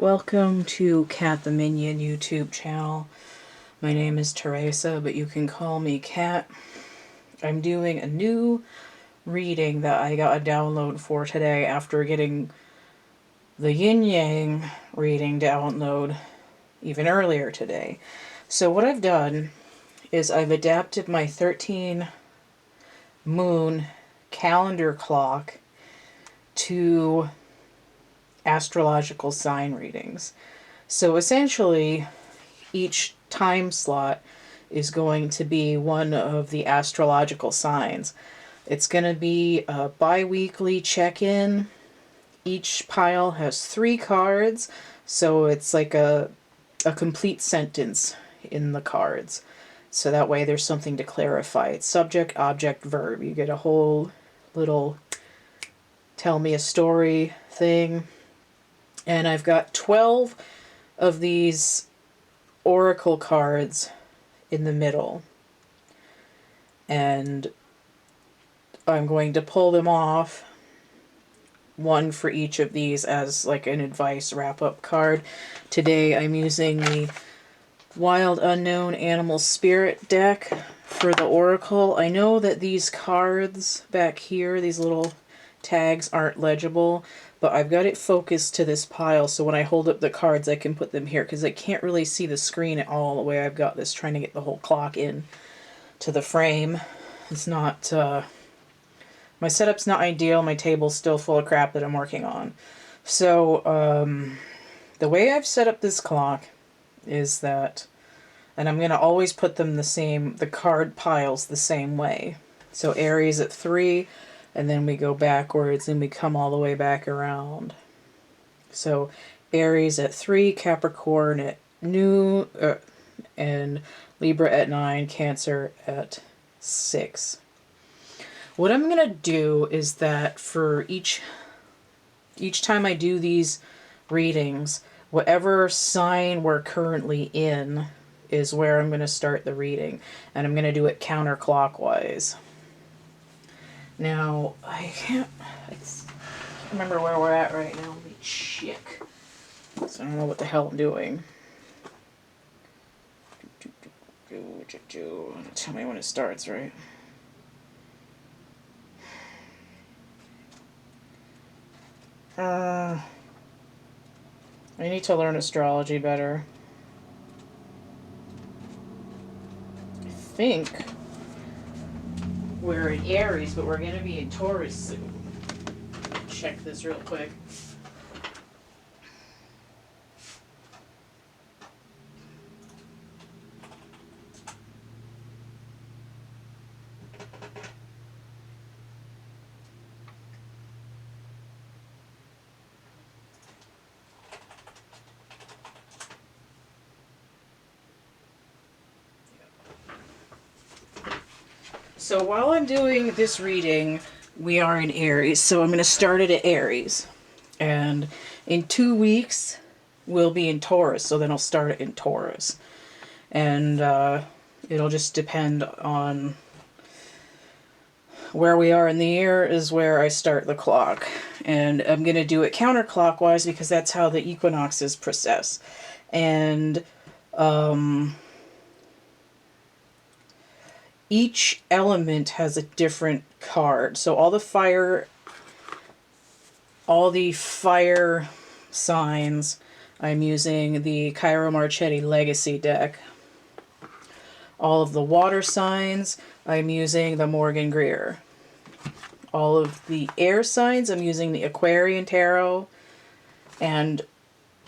welcome to CATtheMinion YouTube channel. My name is Theresa, but you can call me Cat. I'm doing a new reading that I got a download for today after getting the Yin Yang reading download even earlier today. So what I've done is I've adapted my 13 moon calendar clock to astrological sign readings. So essentially, each time slot is going to be one of the astrological signs. It's going to be a bi-weekly check-in. Each pile has 3 cards, so it's like a complete sentence in the cards. So that way there's something to clarify. It's subject, object, verb. You get a whole little tell me a story thing. And I've got 12 of these oracle cards in the middle. And I'm going to pull them off, one for each of these as like an advice wrap-up card. Today I'm using the Wild Unknown Animal Spirit deck for the oracle. I know that these cards back here, these little tags, aren't legible, but I've got it focused to this pile, so when I hold up the cards I can put them here, because I can't really see the screen at all the way I've got this, trying to get the whole clock in to the frame. It's not, my setup's not ideal, my table's still full of crap that I'm working on. So, the way I've set up this clock is that, and I'm going to always put them the card piles the same way. So Aries at 3, and then we go backwards and we come all the way back around. So Aries at 3, Capricorn at noon, and Libra at 9, Cancer at 6. What I'm going to do is that for each time I do these readings, whatever sign we're currently in is where I'm going to start the reading. And I'm going to do it counterclockwise. Now, I can't remember where we're at right now. Let me check. So I don't know what the hell I'm doing. Tell me when it starts, right? I need to learn astrology better. I think we're in Aries, but we're going to be in Taurus soon. Check this real quick. So while I'm doing this reading, we are in Aries. So I'm going to start it at Aries. And in 2 weeks, we'll be in Taurus. So then I'll start it in Taurus. And it'll just depend on where we are in the year is where I start the clock. And I'm going to do it counterclockwise because that's how the equinoxes process. And each element has a different card. So all the fire signs, I'm using the Cairo Marchetti Legacy deck. All of the water signs, I'm using the Morgan Greer. All of the air signs, I'm using the Aquarian Tarot. And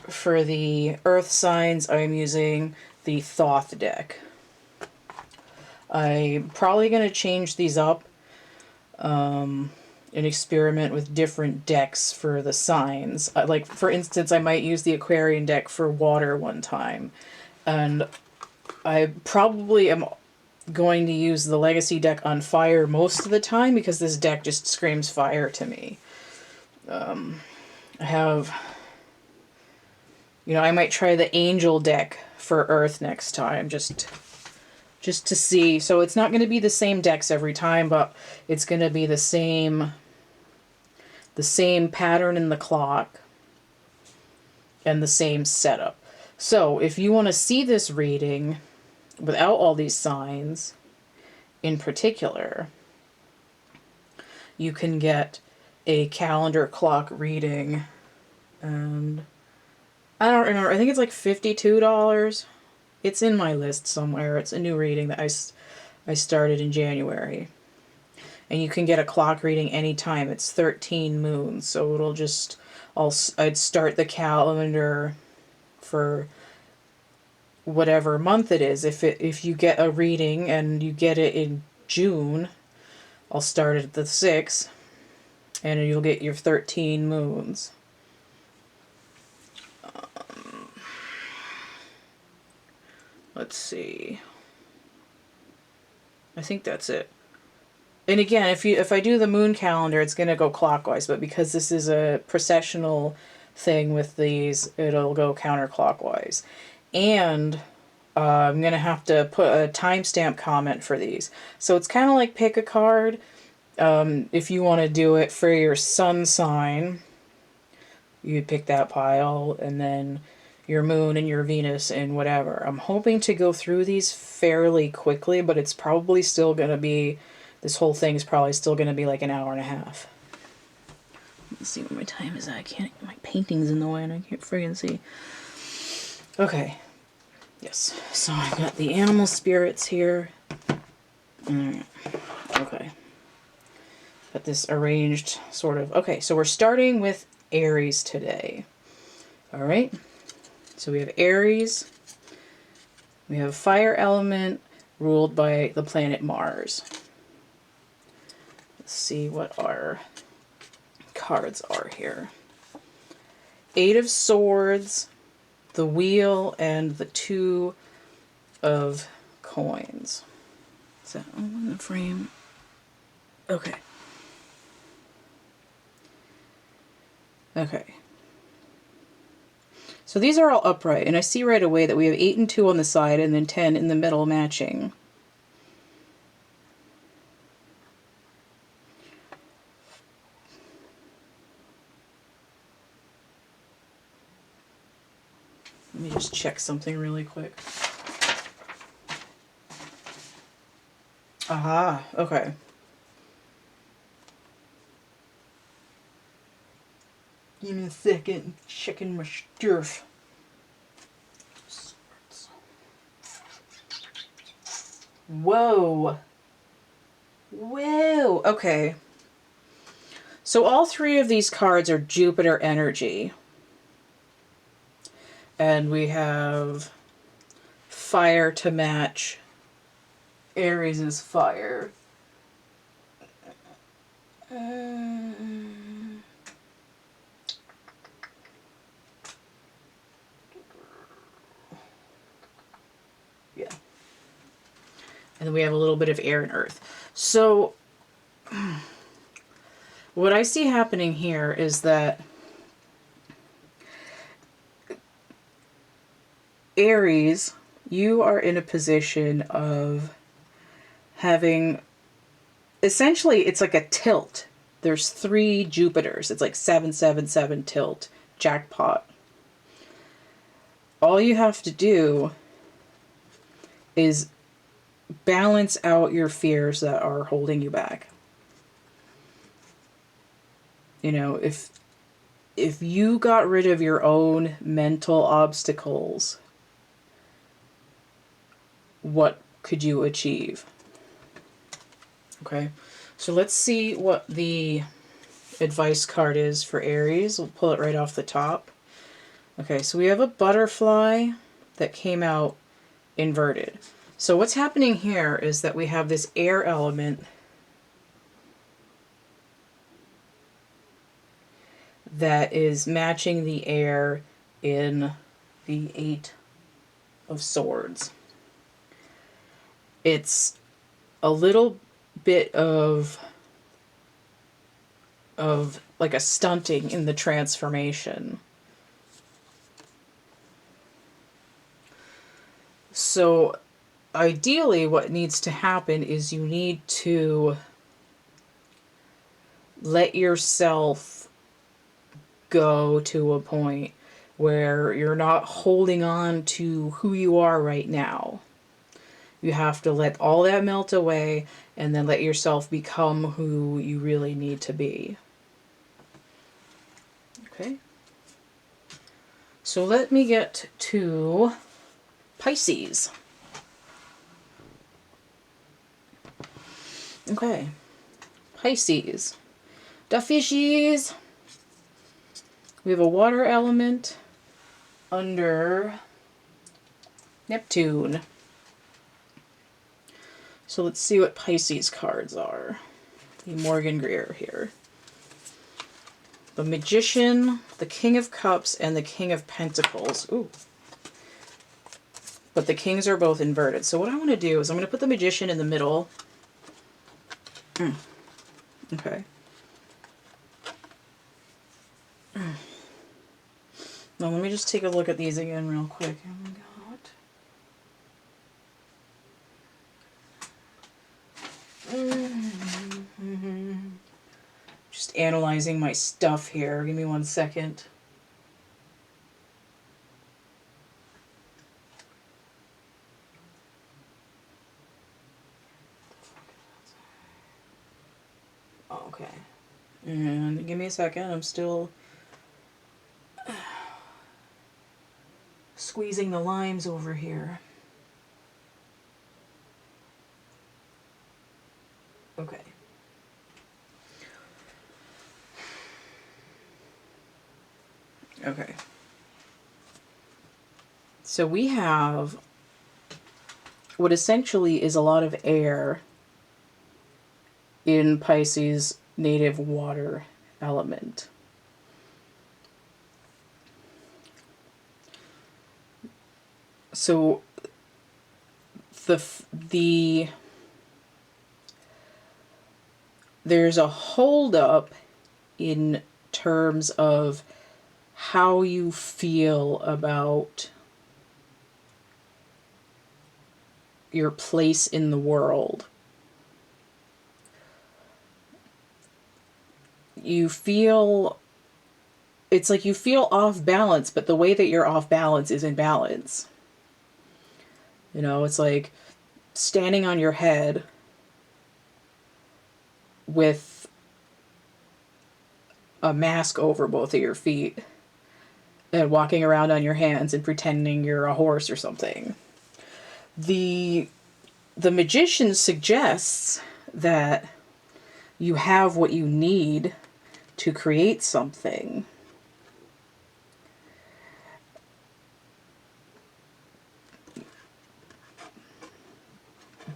for the earth signs, I'm using the Thoth deck. I'm probably going to change these up and experiment with different decks for the signs. Like, for instance, I might use the Aquarian deck for water one time. And I probably am going to use the Legacy deck on fire most of the time because this deck just screams fire to me. I have, I might try the Angel deck for Earth next time, just to see. So it's not going to be the same decks every time, but it's going to be the same pattern in the clock. and the same setup. So if you want to see this reading without all these signs in particular, you can get a calendar clock reading, and I don't remember, I think it's like $52. It's in my list somewhere. It's a new reading that I started in January. And you can get a clock reading anytime. It's 13 moons, so it'll just, I'd start the calendar for whatever month it is. If you get a reading and you get it in June, I'll start it at the 6th, and you'll get your 13 moons. Let's see. I think that's it. And again, if I do the moon calendar, it's going to go clockwise, but because this is a processional thing with these, it'll go counterclockwise. And I'm going to have to put a timestamp comment for these. So it's kind of like pick a card. If you want to do it for your sun sign, you'd pick that pile, and then your moon and your Venus and whatever. I'm hoping to go through these fairly quickly, but it's probably still going to be, this whole thing is probably still going to be like an hour and a half. Let's see what my time is at. I can't, my painting's in the way and I can't friggin' see. Okay. Yes. So I've got the animal spirits here. Alright. Okay. Got this arranged sort of. Okay, so we're starting with Aries today. Alright. So we have Aries. We have fire element ruled by the planet Mars. Let's see what our cards are here. 8 of Swords, the Wheel, and the 2 of Coins. Is that all in the frame? Okay. Okay. So these are all upright, and I see right away that we have 8 and 2 on the side, and then 10 in the middle matching. Let me just check something really quick. Aha, okay. Give me a second, checking my stuff. Whoa. Whoa, okay. So all 3 of these cards are Jupiter energy. And we have fire to match Aries' fire. Yeah. And then we have a little bit of air and earth. So what I see happening here is that Aries, you are in a position of having, essentially it's like a tilt. There's 3 Jupiters. It's like 777 tilt, jackpot. All you have to do is balance out your fears that are holding you back. You know, if you got rid of your own mental obstacles, what could you achieve? Okay, so let's see what the advice card is for Aries. We'll pull it right off the top. Okay, so we have a butterfly that came out inverted. So what's happening here is that we have this air element that is matching the air in the 8 of Swords. It's a little bit of like a stunting in the transformation. So ideally what needs to happen is you need to let yourself go to a point where you're not holding on to who you are right now. You have to let all that melt away and then let yourself become who you really need to be. Okay. So let me get to Pisces. Okay. Pisces. The fishies. We have a water element under Neptune. So let's see what Pisces cards are. The Morgan Greer here. The Magician, the King of Cups, and the King of Pentacles. Ooh. But the kings are both inverted. So what I want to do is I'm going to put the Magician in the middle. Okay. Now let me just take a look at these again real quick. Oh my God. Just analyzing my stuff here. Give me 1 second. Okay. And give me a second. I'm still squeezing the limes over here. Okay. Okay. So we have what essentially is a lot of air in Pisces' native water element. So there's a holdup in terms of how you feel about your place in the world. You feel, it's like you feel off balance, but the way that you're off balance is in balance. You know, it's like standing on your head with a mask over both of your feet and walking around on your hands and pretending you're a horse or something. The Magician suggests that you have what you need to create something.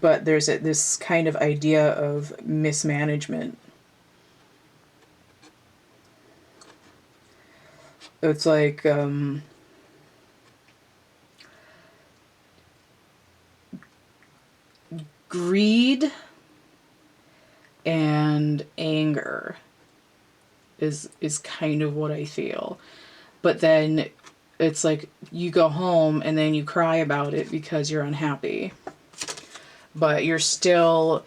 But there's this kind of idea of mismanagement. It's like greed and anger is kind of what I feel. But then it's like you go home and then you cry about it because you're unhappy. But you're still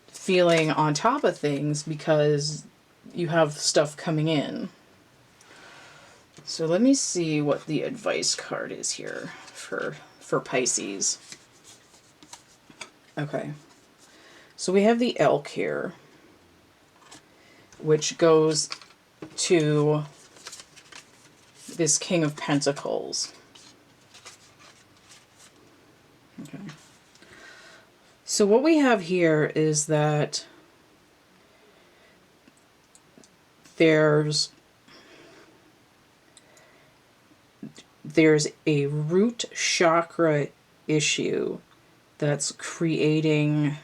feeling on top of things because you have stuff coming in. So let me see what the advice card is here for Pisces. Okay. So we have the Elk here, which goes to this King of Pentacles. Okay. So what we have here is that there's a root chakra issue that's creating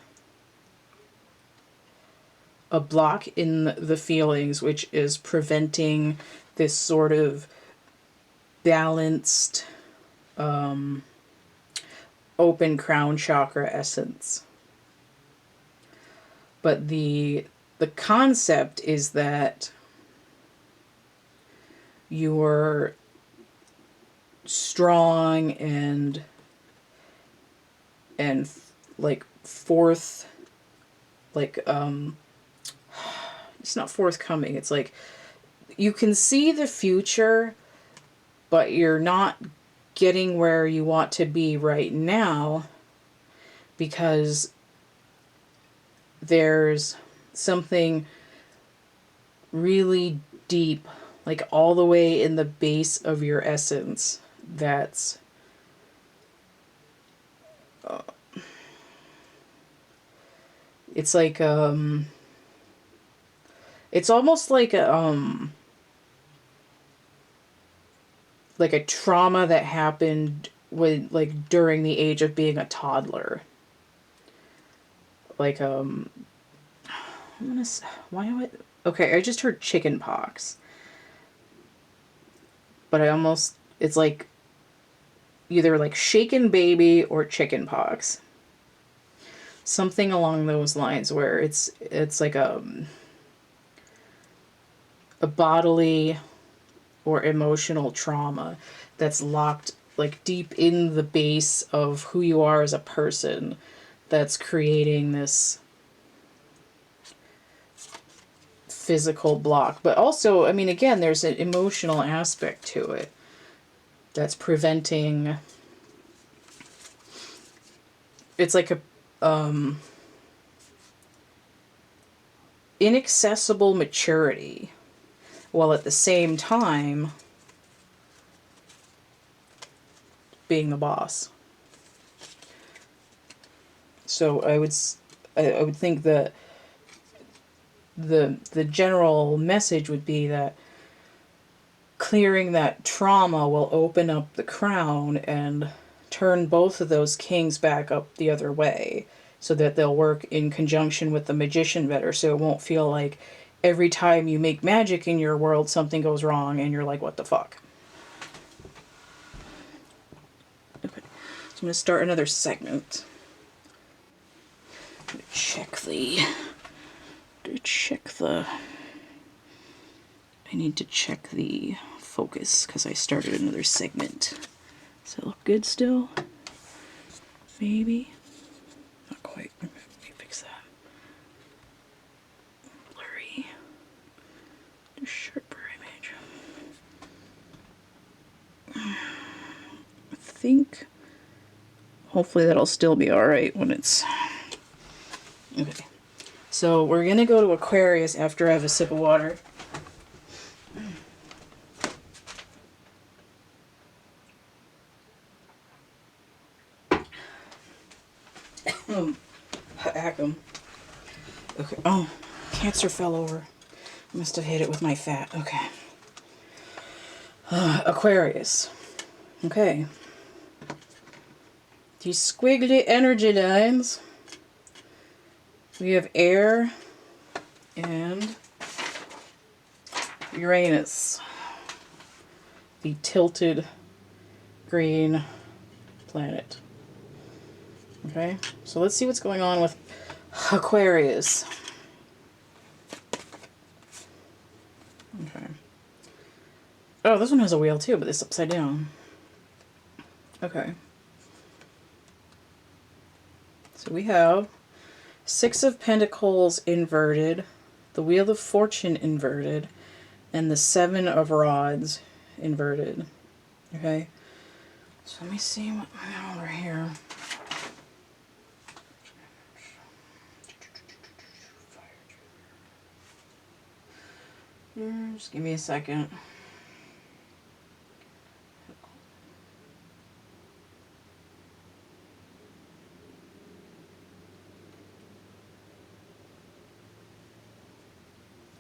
a block in the feelings, which is preventing this sort of balanced, open crown chakra essence. But the concept is that you're strong and like fourth, like it's not forthcoming, it's like you can see the future, but you're not getting where you want to be right now because there's something really deep, like all the way in the base of your essence, that's it's like it's almost like a trauma that happened when, like, during the age of being a toddler. Like I'm gonna, why do I, okay, I just heard chicken pox, but it's like either like shaken baby or chicken pox, something along those lines, where it's like a bodily or emotional trauma that's locked like deep in the base of who you are as a person, that's creating this physical block. But also, I mean, again, there's an emotional aspect to it that's preventing, it's like a inaccessible maturity, while at the same time being the boss. So I would think that the general message would be that clearing that trauma will open up the crown and turn both of those kings back up the other way, so that they'll work in conjunction with the magician better, so it won't feel like every time you make magic in your world something goes wrong and you're like, what the fuck. Okay, so I'm going to start another segment. I'm going to I need to check the focus because I started another segment. Does it look good still? Maybe? Not quite. Okay, let me fix that. Blurry. A sharper image. I think hopefully that'll still be alright when it's... Okay. So we're going to go to Aquarius after I have a sip of water. Ackum. Okay. Oh, Cancer fell over. I must have hit it with my fat. Okay. Aquarius. Okay. These squiggly energy lines. We have air and Uranus. The tilted green planet. Okay, so let's see what's going on with Aquarius. Okay. Oh, this one has a wheel too, but it's upside down. Okay. So we have Six of Pentacles inverted, the Wheel of Fortune inverted, and the Seven of Rods inverted. Okay. So let me see what I got over here. Just give me a second.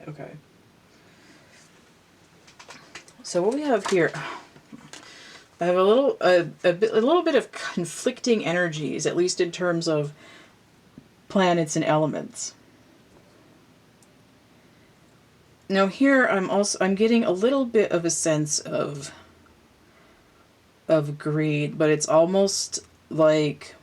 Okay. So what we have here, I have a little bit of conflicting energies, at least in terms of planets and elements. Now here I'm getting a little bit of a sense of greed, but it's almost like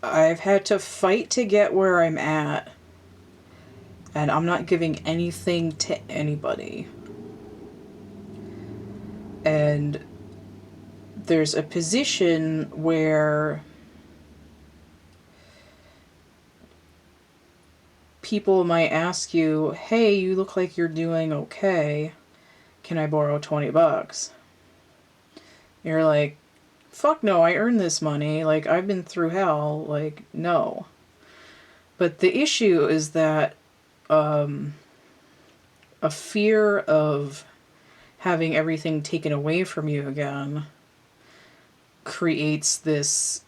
I've had to fight to get where I'm at, and I'm not giving anything to anybody. And there's a position where people might ask you, hey, you look like you're doing okay. Can I borrow 20 bucks? You're like, fuck no, I earned this money. Like, I've been through hell. Like, no. But the issue is that a fear of having everything taken away from you again creates this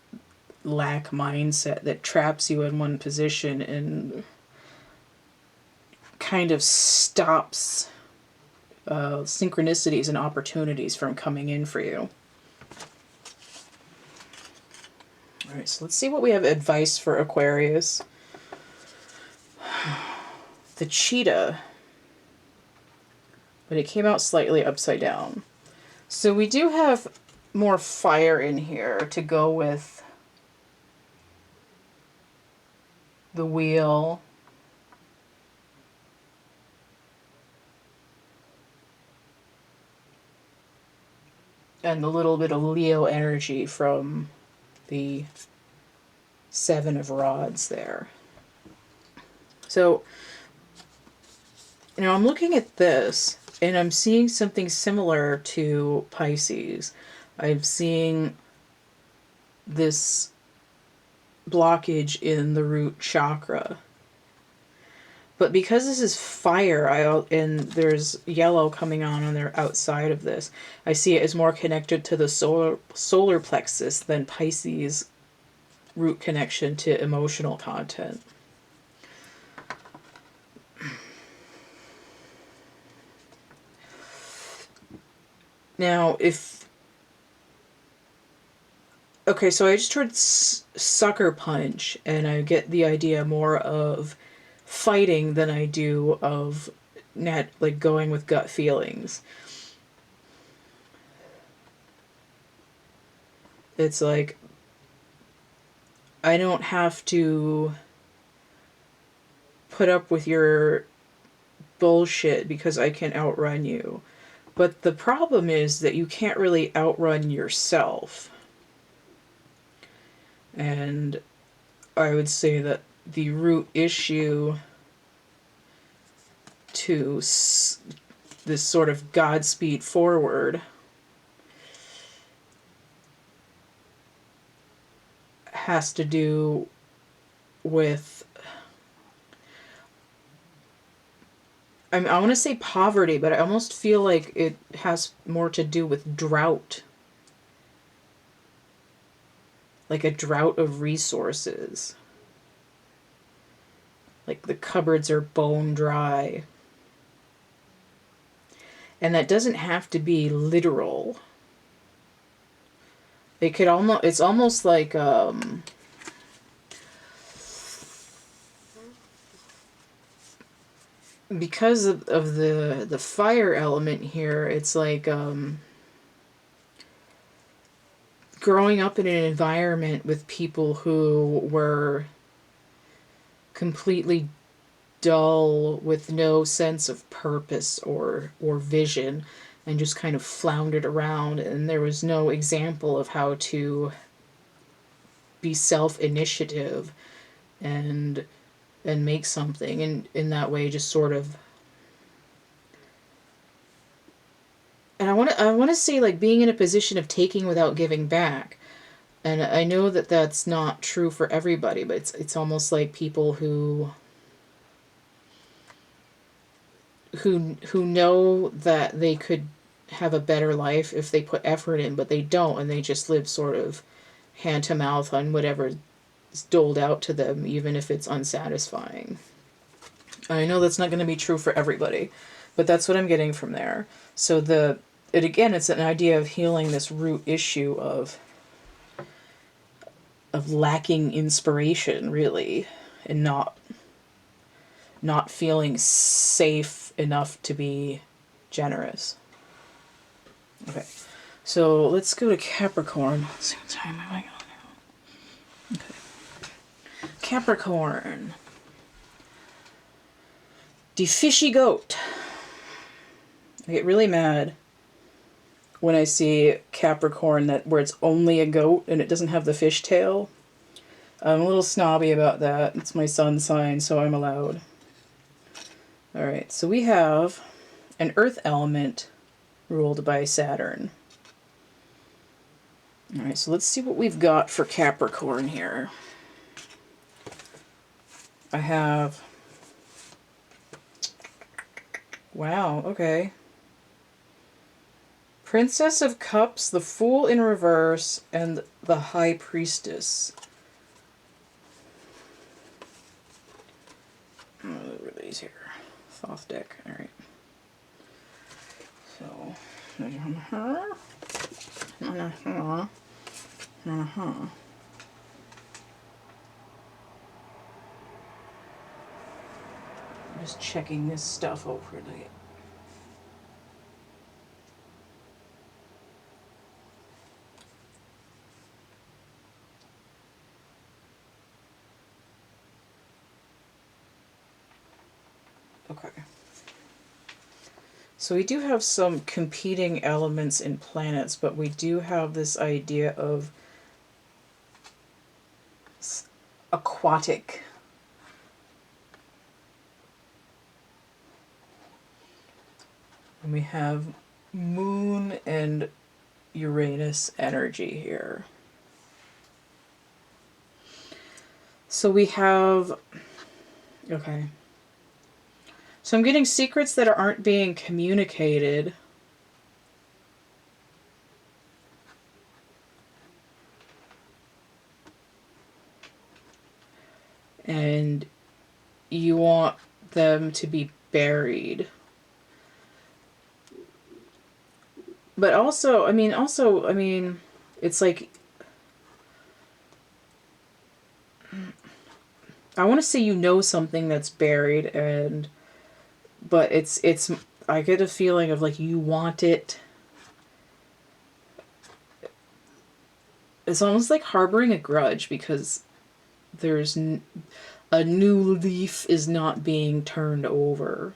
lack mindset that traps you in one position and kind of stops synchronicities and opportunities from coming in for you. All right, so let's see what we have advice for Aquarius. The cheetah, but it came out slightly upside down. So we do have more fire in here to go with the wheel. And a little bit of Leo energy from the Seven of Rods there. So, you know, I'm looking at this and I'm seeing something similar to Pisces. I'm seeing this blockage in the root chakra. But because this is fire, and there's yellow coming on the outside of this, I see it as more connected to the solar plexus than Pisces' root connection to emotional content. Now, okay, so I just heard sucker punch, and I get the idea more of fighting than I do of like going with gut feelings. It's like, I don't have to put up with your bullshit because I can outrun you. But the problem is that you can't really outrun yourself. And I would say that the root issue to this sort of Godspeed forward has to do with, I want to say poverty, but I almost feel like it has more to do with drought. Like a drought of resources. Like the cupboards are bone dry. And that doesn't have to be literal. It could almost, it's almost like because of the fire element here, it's like growing up in an environment with people who were completely dull with no sense of purpose or vision and just kind of floundered around, and there was no example of how to be self-initiative and make something, and in that way just sort of, and I want to say like being in a position of taking without giving back. And I know that that's not true for everybody, but it's almost like people who know that they could have a better life if they put effort in, but they don't, and they just live sort of hand to mouth on whatever is doled out to them, even if it's unsatisfying. I know that's not going to be true for everybody, but that's what I'm getting from there. So it's an idea of healing this root issue of lacking inspiration, really, and not feeling safe enough to be generous. Okay, so let's go to Capricorn. Let's see what time am I on now. Okay. Capricorn. The fishy goat. I get really mad when I see Capricorn where it's only a goat and it doesn't have the fishtail. I'm a little snobby about that. It's my sun sign, so I'm allowed. All right, so we have an earth element ruled by Saturn. All right, so let's see what we've got for Capricorn here. I have... Wow, okay. Princess of Cups, the Fool in reverse, and the High Priestess. What are these here? Thoth deck, alright. So, I'm just checking this stuff over the... Okay. So we do have some competing elements in planets, but we do have this idea of aquatic. And we have Moon and Uranus energy here. So we have... Okay. So I'm getting secrets that aren't being communicated. And you want them to be buried. But also, I mean, it's like... I want to say you know something that's buried, and... But it's I get a feeling of like you want it. It's almost like harboring a grudge because there's a new leaf is not being turned over.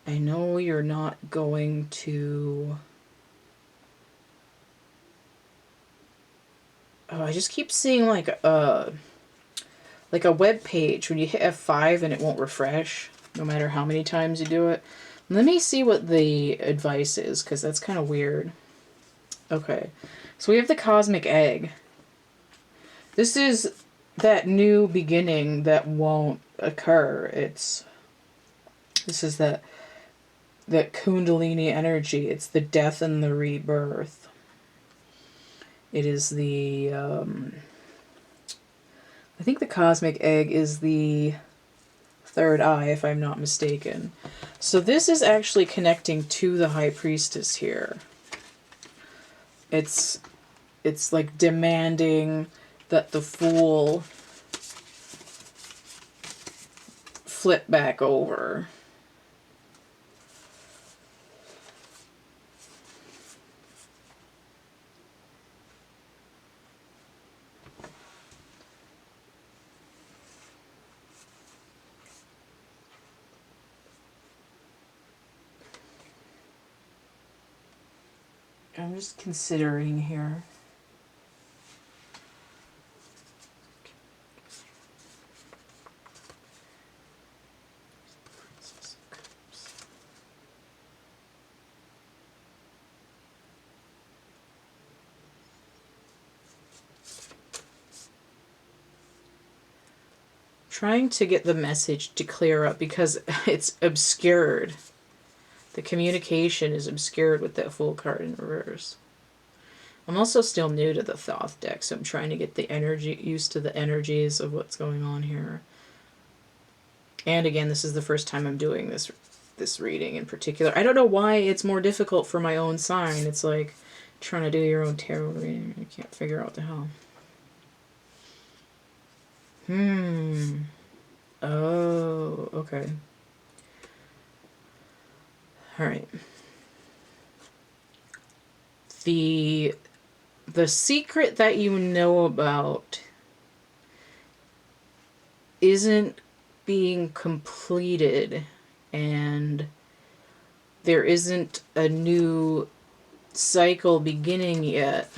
I know you're not going to... Oh, I just keep seeing like a web page when you hit F5 and it won't refresh no matter how many times you do it. Let me see what the advice is, because that's kind of weird. Okay, so we have the cosmic egg. This is that new beginning that won't occur. This is that Kundalini energy. It's the death and the rebirth. It is the, I think the cosmic egg is the third eye, if I'm not mistaken. So this is actually connecting to the High Priestess here. It's like demanding that the Fool flip back over. I'm just considering here. Trying to get the message to clear up because it's obscured. The communication is obscured with that Fool card in reverse. I'm also still new to the Thoth deck, so I'm trying to get the energy used to the energies of what's going on here. And again, this is the first time I'm doing this reading in particular. I don't know why it's more difficult for my own sign. It's like trying to do your own tarot reading. I can't figure out the hell. Oh, okay. Alright. The secret that you know about isn't being completed, and there isn't a new cycle beginning yet.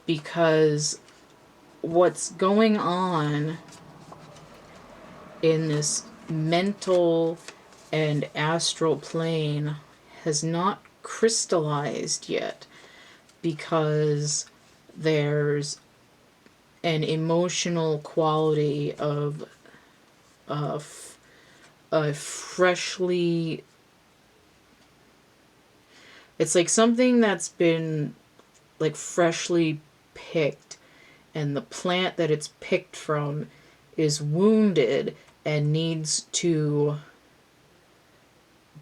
because what's going on in this mental and astral plane has not crystallized yet, because there's an emotional quality of a freshly, it's like something that's been like freshly picked, and the plant that it's picked from is wounded and needs to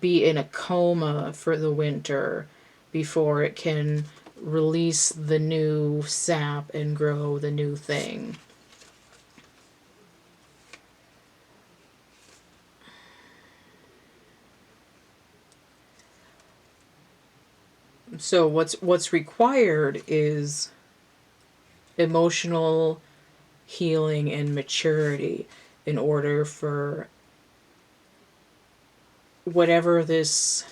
be in a coma for the winter before it can release the new sap and grow the new thing. So what's required is emotional healing and maturity in order for whatever this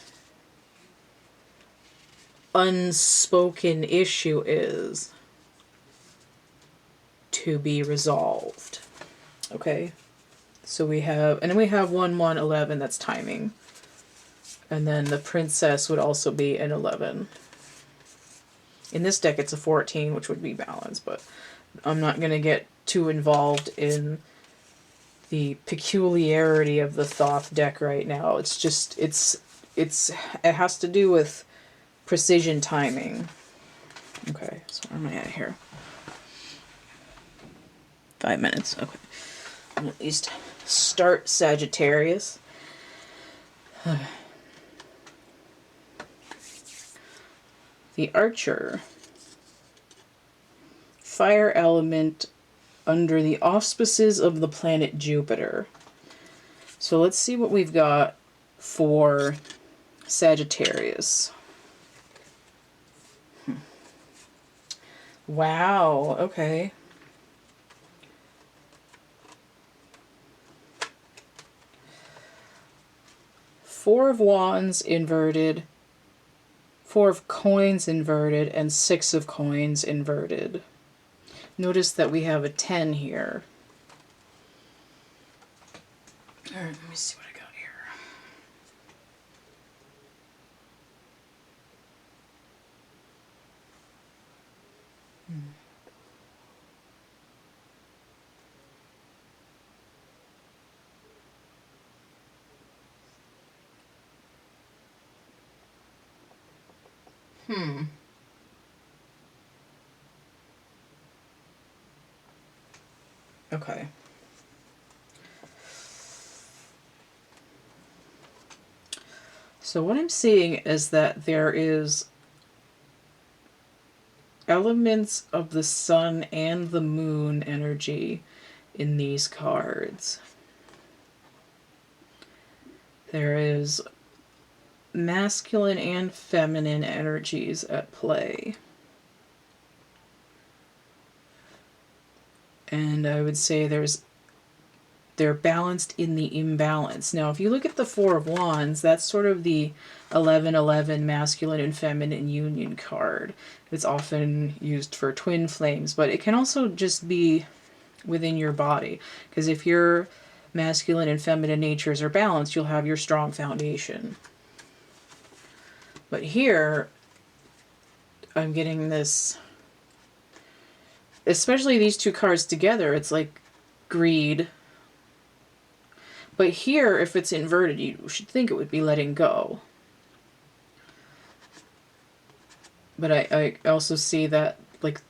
unspoken issue is to be resolved. Okay? So we have, and then we have 1-1-11, that's timing. And then the princess would also be an 11. In this deck it's a 14, which would be balance, but I'm not going to get too involved in the peculiarity of the Thoth deck right now. It's just, it has to do with precision timing. Okay, so where am I at here? 5 minutes, okay. I'll at least start Sagittarius. The Archer. Fire element under the auspices of the planet Jupiter. So let's see what we've got for Sagittarius. Wow, okay. Four of Wands inverted, 4 of Coins inverted, and 6 of Coins inverted. Notice that we have a 10 here. All right, let me see what I got here. Okay. So what I'm seeing is that there is elements of the sun and the moon energy in these cards. There is masculine and feminine energies at play. And I would say they're balanced in the imbalance. Now, if you look at the Four of Wands, that's sort of the 11-11 masculine and feminine union card. It's often used for twin flames, but it can also just be within your body. Because if your masculine and feminine natures are balanced, you'll have your strong foundation. But here, I'm getting this, especially these two cards together, it's like greed. But here, if it's inverted, you should think it would be letting go. But I also see that like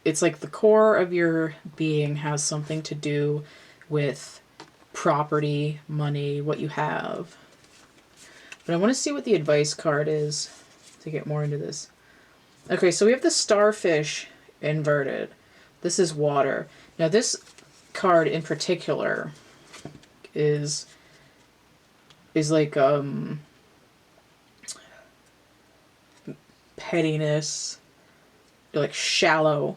it's like the core of your being has something to do with property, money, what you have. But I want to see what the advice card is to get more into this. Okay, so we have the starfish inverted. This is water. Now this card in particular is like pettiness, like shallow,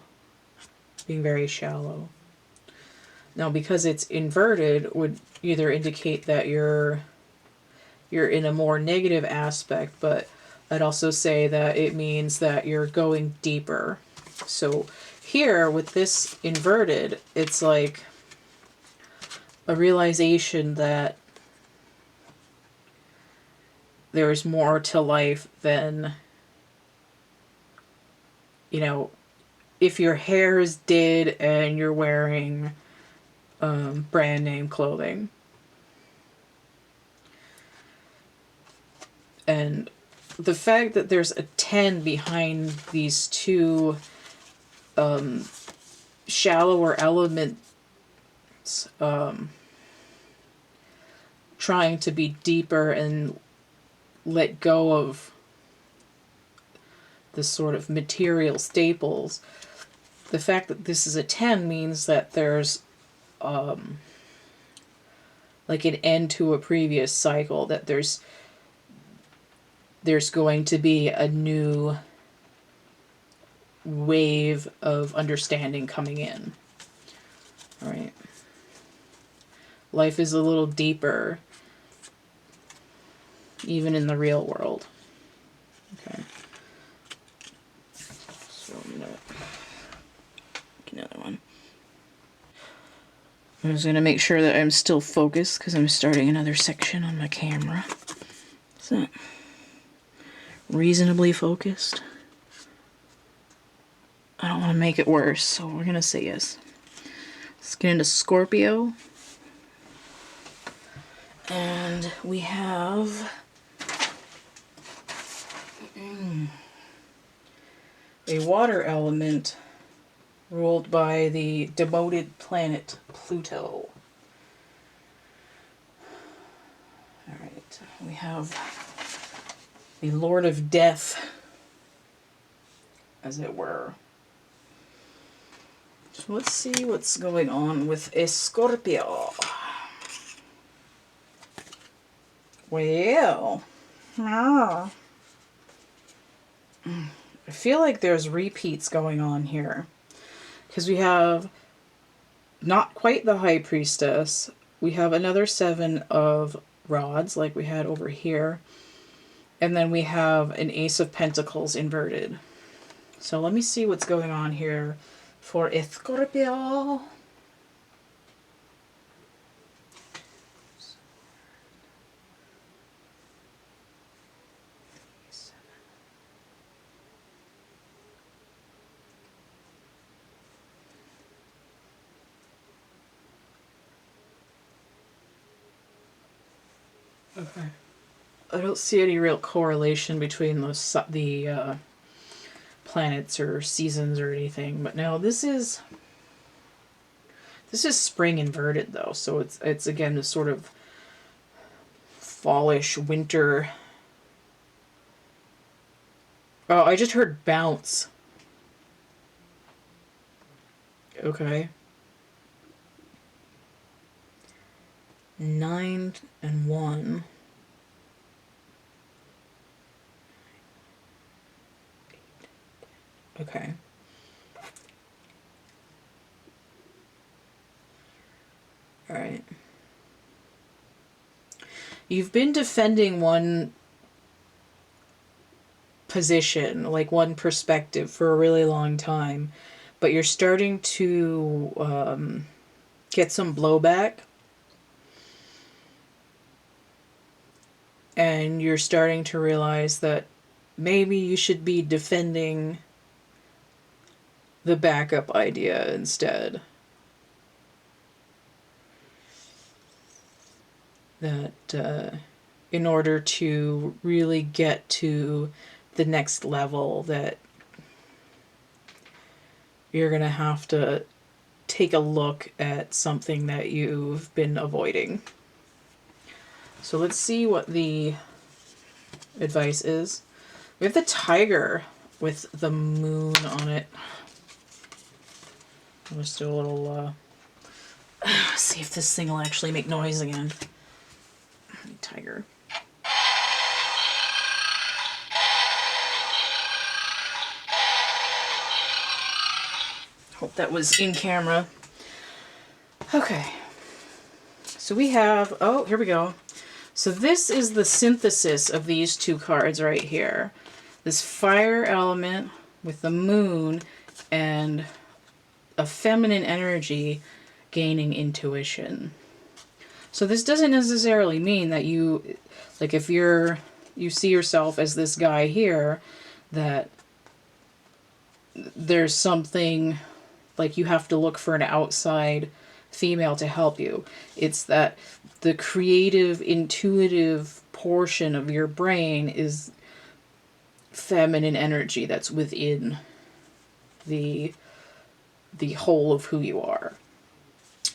being very shallow. Now because it's inverted would either indicate that you're in a more negative aspect, but I'd also say that it means that you're going deeper. So here with this inverted, it's like a realization that there's more to life than, you know, if your hair is did and you're wearing brand name clothing. And the fact that there's a 10 behind these two shallower elements trying to be deeper and let go of the sort of material staples. The fact that this is a 10 means that there's like an end to a previous cycle, that there's going to be a new wave of understanding coming in. All right. Life is a little deeper, even in the real world. Okay. So I'm gonna get another one. I'm just gonna make sure that I'm still focused because I'm starting another section on my camera. So reasonably focused. I don't want to make it worse, so we're gonna say yes. Let's get into Scorpio. And we have a water element ruled by the demoted planet Pluto. Alright, we have the Lord of Death, as it were. So let's see what's going on with a Scorpio. Well, I feel like there's repeats going on here. Because we have not quite the High Priestess. We have another 7 of rods, like we had over here. And then we have an Ace of Pentacles inverted. So let me see what's going on here for a Scorpio. Okay. I don't see any real correlation between the planets or seasons or anything, but now this is spring inverted though, so it's again this sort of fallish winter. Oh, I just heard bounce. Okay. 9 and 1. Okay. All right. You've been defending one position, like one perspective, for a really long time, but you're starting to get some blowback. And you're starting to realize that maybe you should be defending the backup idea instead. That in order to really get to the next level, that you're going to have to take a look at something that you've been avoiding. So let's see what the advice is. We have the tiger with the moon on it. Let's do a little, see if this thing will actually make noise again. Tiger. Hope that was in camera. Okay. So we have, oh, here we go. So this is the synthesis of these two cards right here. This fire element with the moon and a feminine energy gaining intuition. So this doesn't necessarily mean that you, like if you see yourself as this guy here, that there's something like you have to look for an outside female to help you. It's that the creative, intuitive portion of your brain is feminine energy that's within the whole of who you are.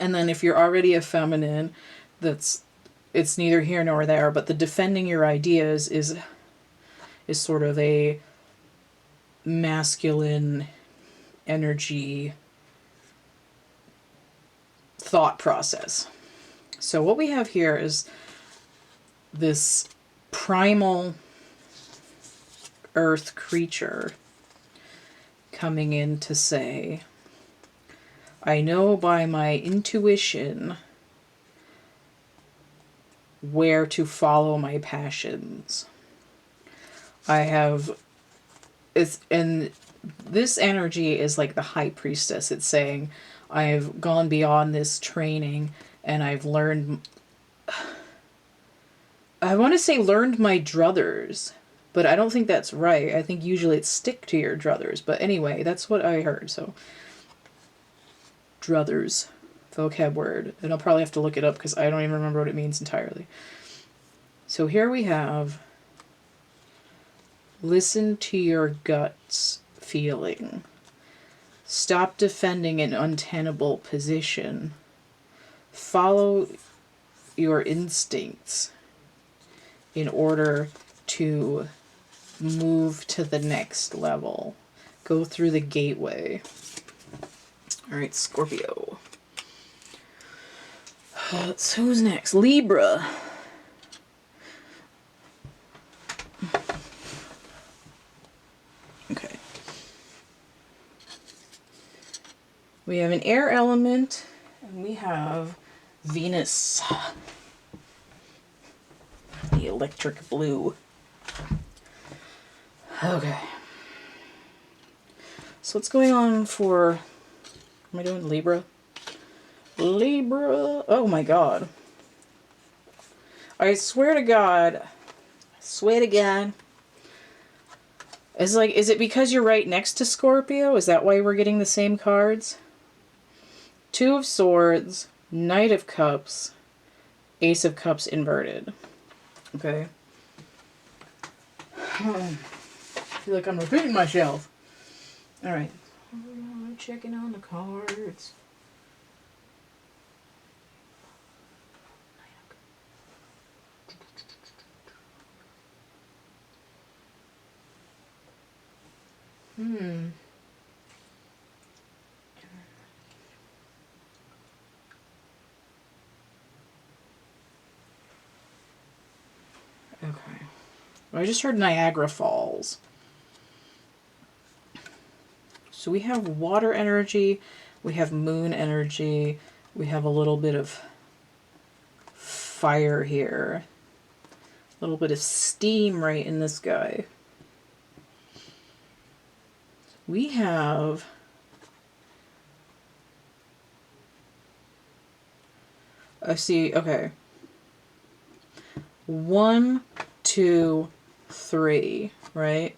And then if you're already a feminine, it's neither here nor there, but the defending your ideas is sort of a masculine energy thought process. So what we have here is this primal earth creature coming in to say, I know by my intuition where to follow my passions. And this energy is like the high priestess. It's saying, I've gone beyond this training and I've learned, I want to say learned my druthers, but I don't think that's right. I think usually it's stick to your druthers. But anyway, that's what I heard. So, druthers, vocab word. And I'll probably have to look it up because I don't even remember what it means entirely. So here we have, listen to your gut's feeling. Stop defending an untenable position. Follow your instincts in order to move to the next level. Go through the gateway. All right, Scorpio. So who's next? Libra. Okay. We have an air element, and we have Venus. The electric blue. Okay. So what's going on for... Am I doing Libra? Libra. Oh my god. I swear to God. It's like, is it because you're right next to Scorpio? Is that why we're getting the same cards? Two of Swords, Knight of Cups, Ace of Cups inverted. Okay. I feel like I'm repeating myself. Alright. Checking on the cards. Okay. I just heard Niagara Falls. So we have water energy, we have moon energy, we have a little bit of fire here. A little bit of steam right in this guy. We have I see, okay. 1, 2, 3, right?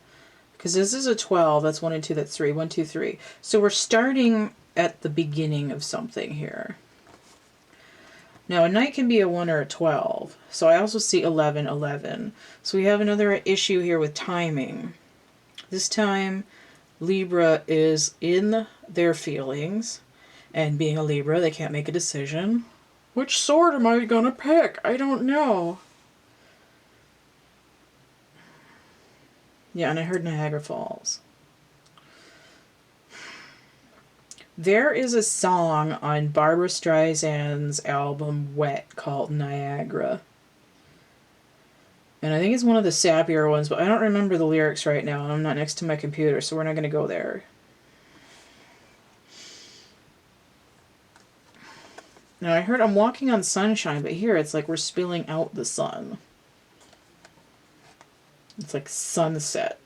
Because this is a 12, that's 1 and 2, that's 3. 1, 2, 3. So we're starting at the beginning of something here. Now, a knight can be a 1 or a 12. So I also see 11, 11. So we have another issue here with timing. This time, Libra is in their feelings. And being a Libra, they can't make a decision. Which sword am I gonna pick? I don't know. Yeah, and I heard Niagara Falls. There is a song on Barbra Streisand's album Wet called Niagara. And I think it's one of the sappier ones, but I don't remember the lyrics right now, and I'm not next to my computer, so we're not going to go there. Now, I heard I'm walking on sunshine, but here it's like we're spilling out the sun. It's like sunset.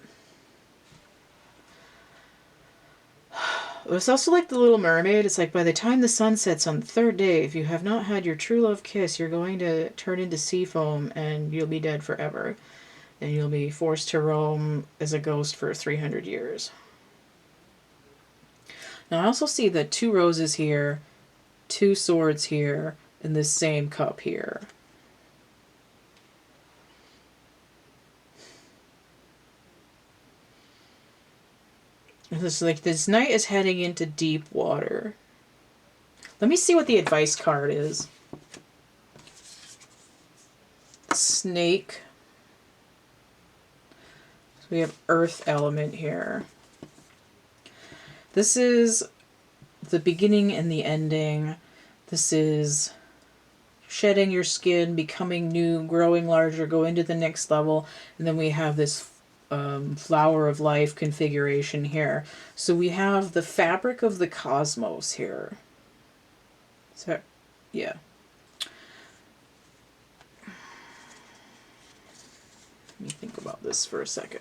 It's also like the Little Mermaid. It's like by the time the sun sets on the third day, if you have not had your true love kiss, you're going to turn into sea foam and you'll be dead forever. And you'll be forced to roam as a ghost for 300 years. Now I also see the 2 roses here, 2 swords here, and this same cup here. It's like this knight is heading into deep water. Let me see what the advice card is. Snake. So we have earth element here. This is the beginning and the ending. This is shedding your skin, becoming new, growing larger, going to the next level. And then we have this flower of life configuration here. So we have the fabric of the cosmos here. So, yeah. Let me think about this for a second.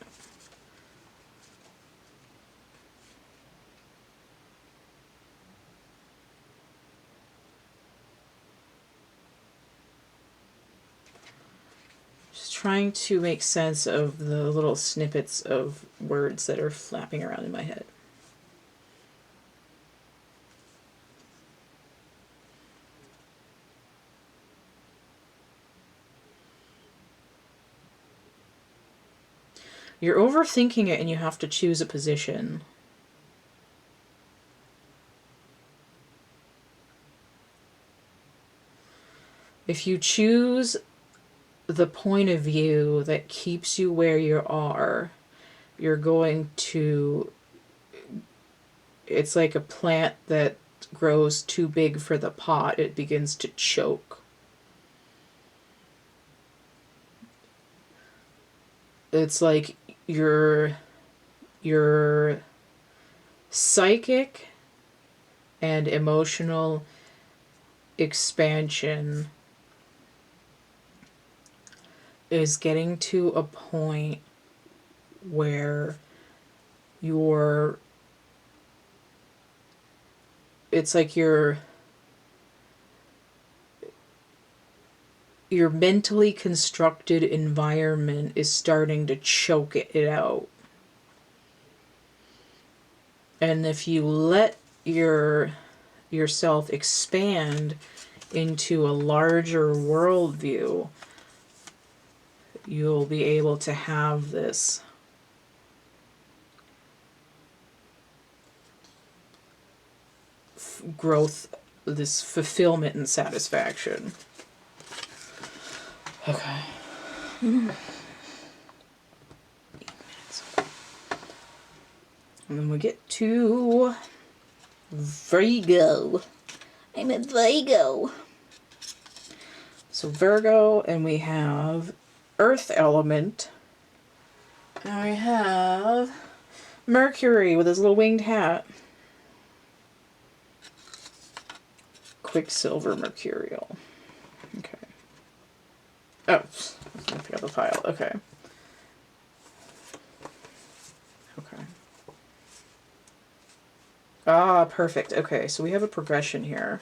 Trying to make sense of the little snippets of words that are flapping around in my head. You're overthinking it and you have to choose a position. If you choose the point of view that keeps you where you are, you're going to... It's like a plant that grows too big for the pot. It begins to choke. It's like your psychic and emotional expansion is getting to a point where it's like your mentally constructed environment is starting to choke it out. And if you let yourself expand into a larger worldview, you'll be able to have this growth, this fulfillment and satisfaction. Okay. And then we get to Virgo. I'm a Virgo. So Virgo, and we have Earth element. And we have Mercury with his little winged hat. Quicksilver Mercurial. Okay. Oh, I pick up the pile. Okay. Okay. Ah, perfect. Okay, so we have a progression here.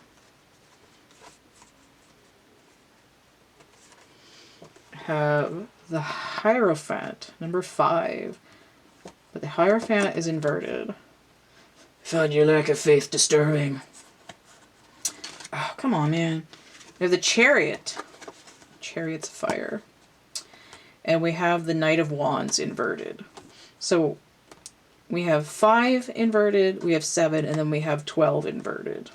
Have the Hierophant, number 5. But the Hierophant is inverted. Found your lack of faith disturbing. Oh, come on, man. We have the Chariot. Chariot's fire. And we have the Knight of Wands inverted. So we have 5 inverted, we have 7, and then we have 12 inverted.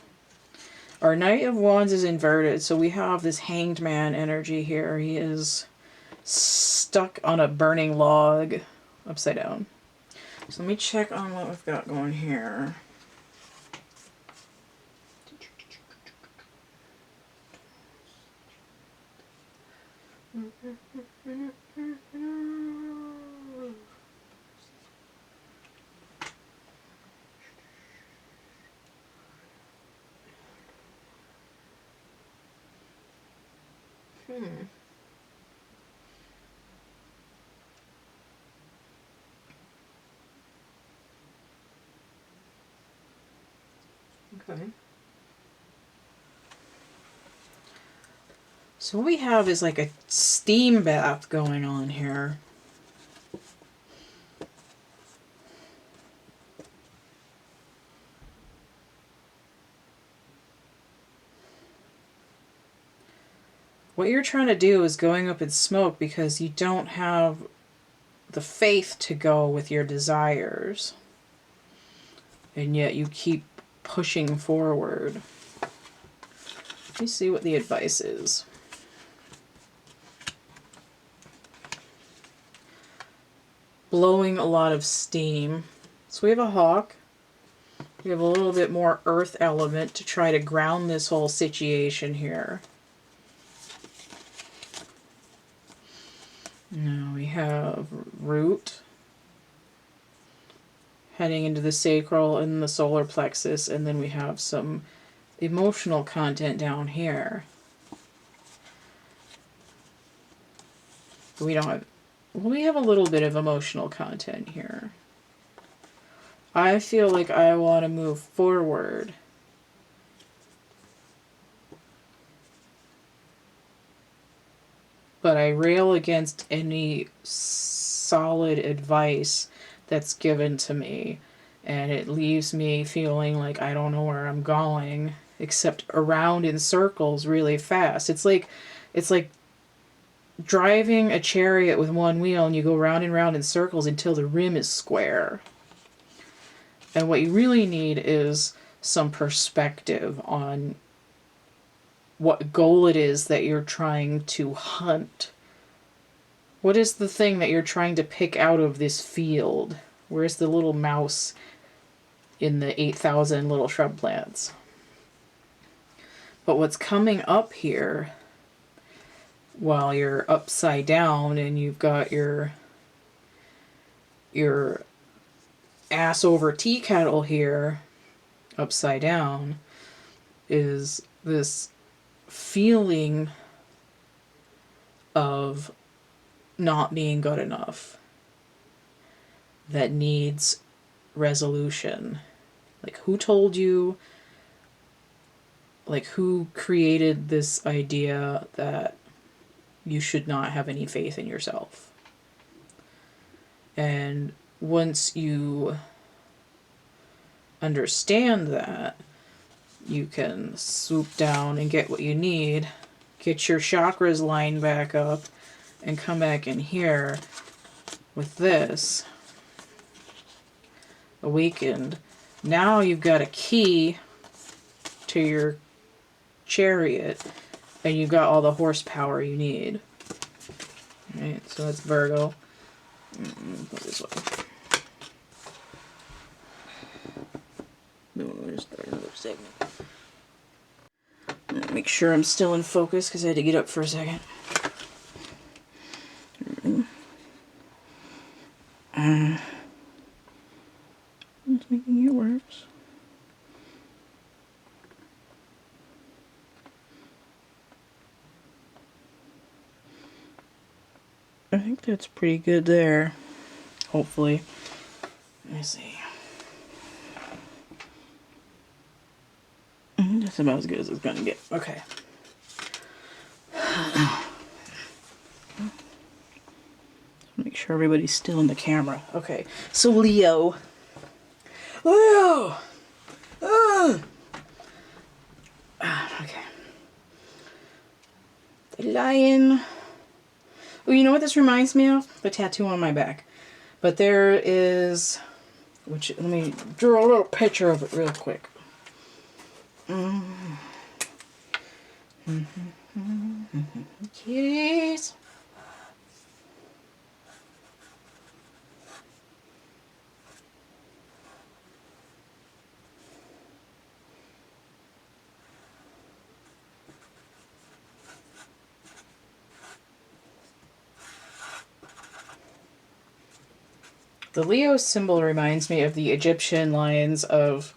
Our Knight of Wands is inverted, so we have this Hanged Man energy here. He is stuck on a burning log upside down. So let me check on what we've got going here. Okay. So what we have is like a steam bath going on here. What you're trying to do is going up in smoke because you don't have the faith to go with your desires. And yet you keep pushing forward. Let me see what the advice is. Blowing a lot of steam. So we have a hawk. We have a little bit more earth element to try to ground this whole situation here. Now we have root heading into the sacral and the solar plexus, and then we have some emotional content down here. We don't have, well, we have a little bit of emotional content here. I feel like I want to move forward. But I rail against any solid advice that's given to me. And it leaves me feeling like I don't know where I'm going, except around in circles really fast. It's like driving a chariot with one wheel and you go round and round in circles until the rim is square. And what you really need is some perspective on what goal it is that you're trying to hunt. What is the thing that you're trying to pick out of this field? Where's the little mouse in the 8,000 little shrub plants? But what's coming up here, while you're upside down and you've got your ass over tea kettle here, upside down, is this feeling of not being good enough that needs resolution. Like, who told you? Like, who created this idea that you should not have any faith in yourself? And once you understand that, you can swoop down and get what you need, get your chakras lined back up, and come back in here with this. Awakened. Now you've got a key to your chariot, and you've got all the horsepower you need. Alright, so that's Virgo. Put this way. Then we'll just start another segment. Make sure I'm still in focus because I had to get up for a second. Just making it worse. I think that's pretty good there. Hopefully. Let me see. That's about as good as it's gonna get. Okay. Make sure everybody's still in the camera. Okay. So Leo. Leo! Okay. The lion. Oh, you know what this reminds me of? The tattoo on my back. But there is, which, let me draw a little picture of it real quick. Kitties. The Leo symbol reminds me of the Egyptian lions of,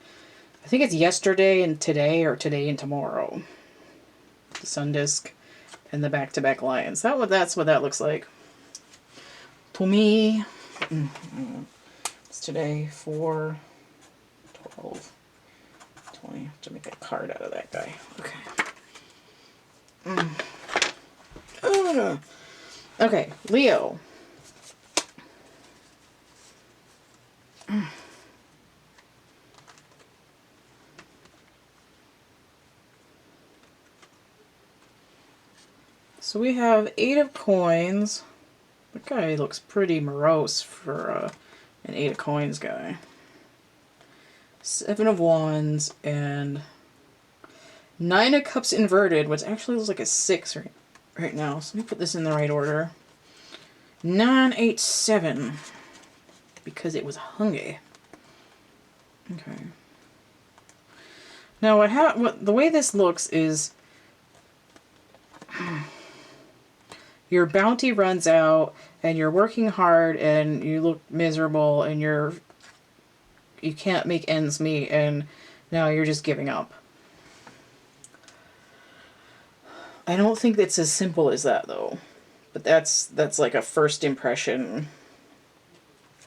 I think it's yesterday and today, or today and tomorrow. The sun disk and the back-to-back lions. That's what that looks like. To me, it's today, 4/12/20, to make a card out of that guy. Okay. Okay, Leo. So we have 8 of coins. That guy looks pretty morose for an 8 of coins guy. 7 of wands and 9 of cups inverted, which actually looks like a 6 right now. So let me put this in the right order. 9, 8, 7. Because it was hungry. Okay. Now what the way this looks is your bounty runs out and you're working hard and you look miserable and you can't make ends meet and now you're just giving up. I don't think it's as simple as that though. But that's like a first impression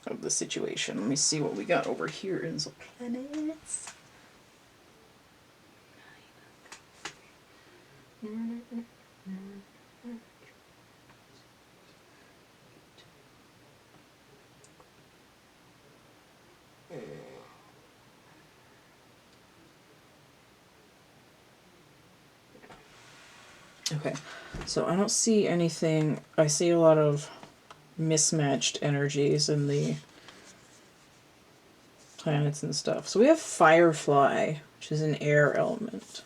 of the situation. Let me see what we got over here in the planets. Okay, so I don't see anything. I see a lot of mismatched energies in the planets and stuff. So we have Firefly, which is an air element.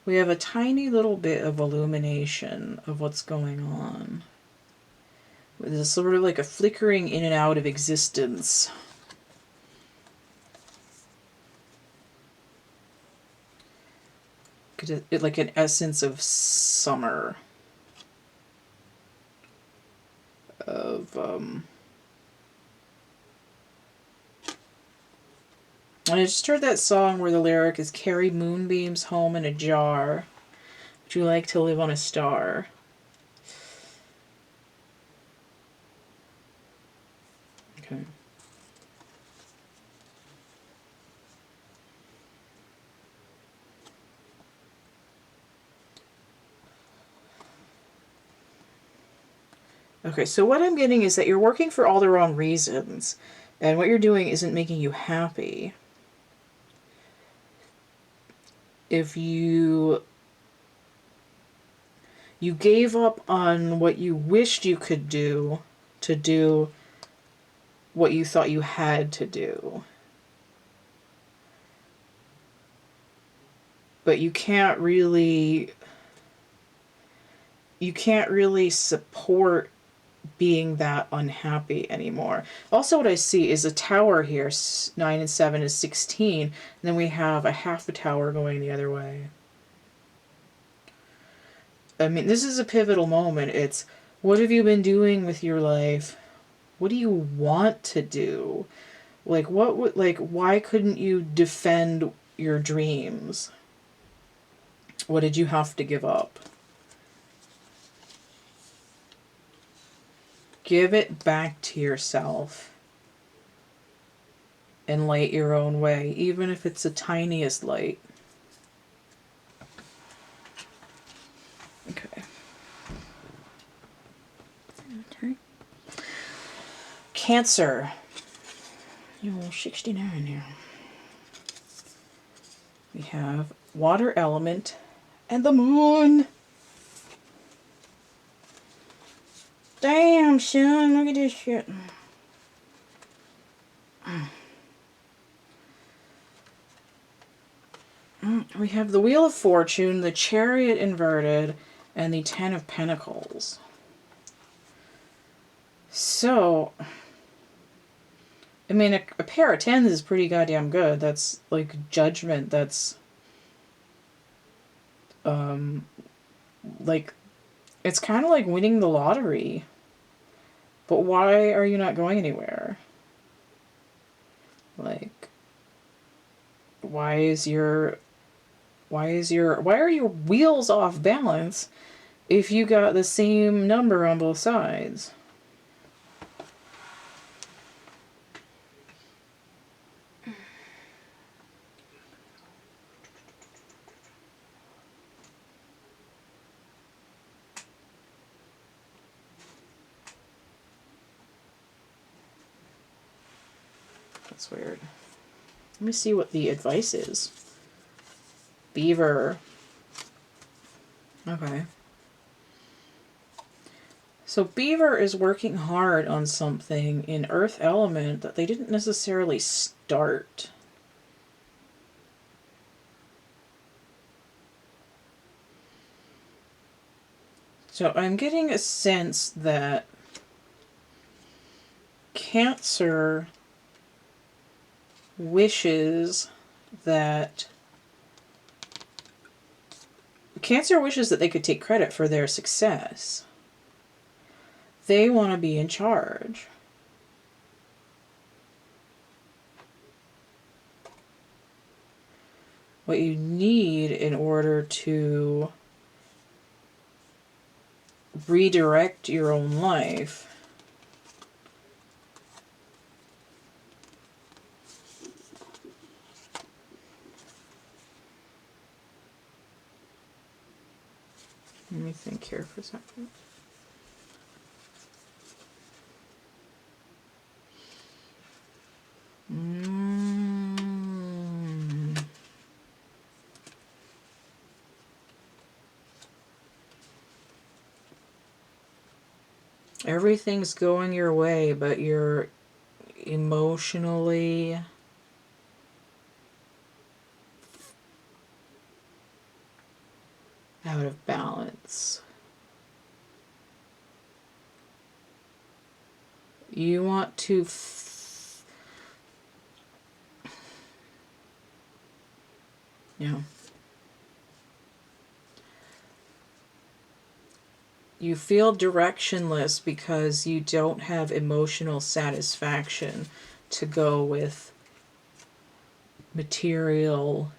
We have a tiny little bit of illumination of what's going on. There's sort of like a flickering in and out of existence. Like an essence of summer. I just heard that song where the lyric is carry moonbeams home in a jar. Would you like to live on a star? Okay. Okay, so what I'm getting is that you're working for all the wrong reasons, and what you're doing isn't making you happy. If you gave up on what you wished you could do to do what you thought you had to do. But you can't really support being that unhappy anymore. Also what I see is a tower here. 9 and 7 is 16. And then we have a half a tower going the other way. I mean, this is a pivotal moment. It's, what have you been doing with your life? What do you want to do? Like, why couldn't you defend your dreams? What did you have to give up? Give it back to yourself and light your own way, even if it's the tiniest light. Okay. Cancer. You're 69 here. We have water element and the moon. Damn, son, look at this shit. We have the Wheel of Fortune, the Chariot inverted, and the 10 of Pentacles. So, I mean, a pair of 10s is pretty goddamn good. That's like judgment. That's, like, it's kind of like winning the lottery. But why are you not going anywhere? Like, why are your wheels off balance if you got the same number on both sides? That's weird. Let me see what the advice is. Beaver. Okay. So Beaver is working hard on something in Earth element that they didn't necessarily start. So I'm getting a sense that Cancer wishes that they could take credit for their success. They want to be in charge. What you need in order to redirect your own life let me think here for a second. Everything's going your way, but you're emotionally out of balance. You want to you feel directionless because you don't have emotional satisfaction to go with material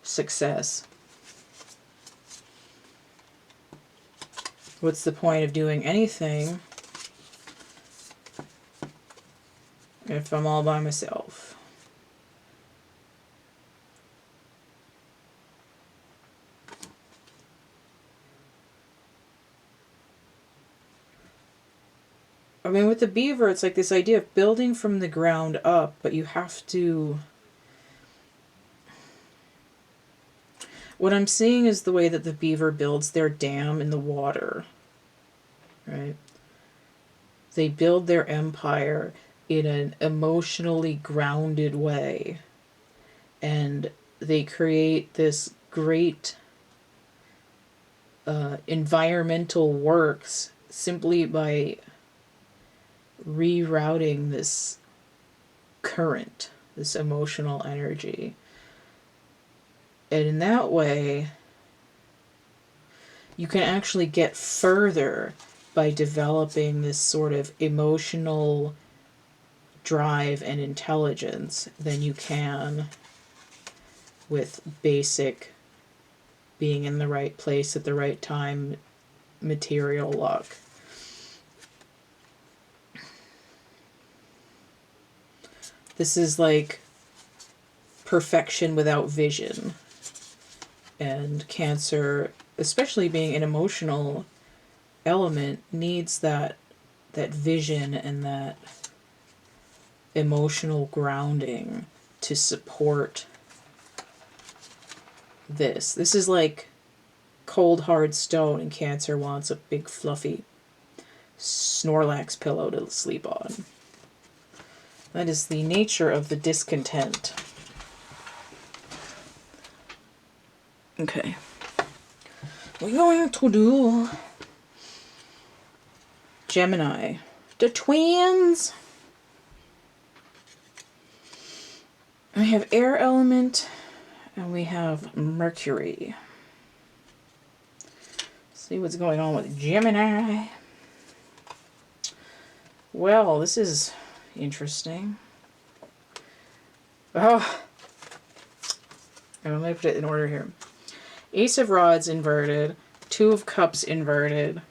success. What's the point of doing anything if I'm all by myself? I mean, with the beaver, it's like this idea of building from the ground up, but you have to... What I'm seeing is the way that the beaver builds their dam in the water, right? They build their empire in an emotionally grounded way, and they create this great environmental works simply by rerouting this current, this emotional energy. And in that way, you can actually get further by developing this sort of emotional drive and intelligence than you can with basic being in the right place at the right time, material luck. This is like perfection without vision. And Cancer, especially being an emotional element, needs that vision and that emotional grounding to support this. This is like cold hard stone, and Cancer wants a big fluffy Snorlax pillow to sleep on. That is the nature of the discontent. Okay. We're going to do Gemini. The twins. We have air element and we have Mercury. See what's going on with Gemini. Well, this is interesting. Oh, I'm going to put it in order here. Ace of Rods inverted, Two of Cups inverted,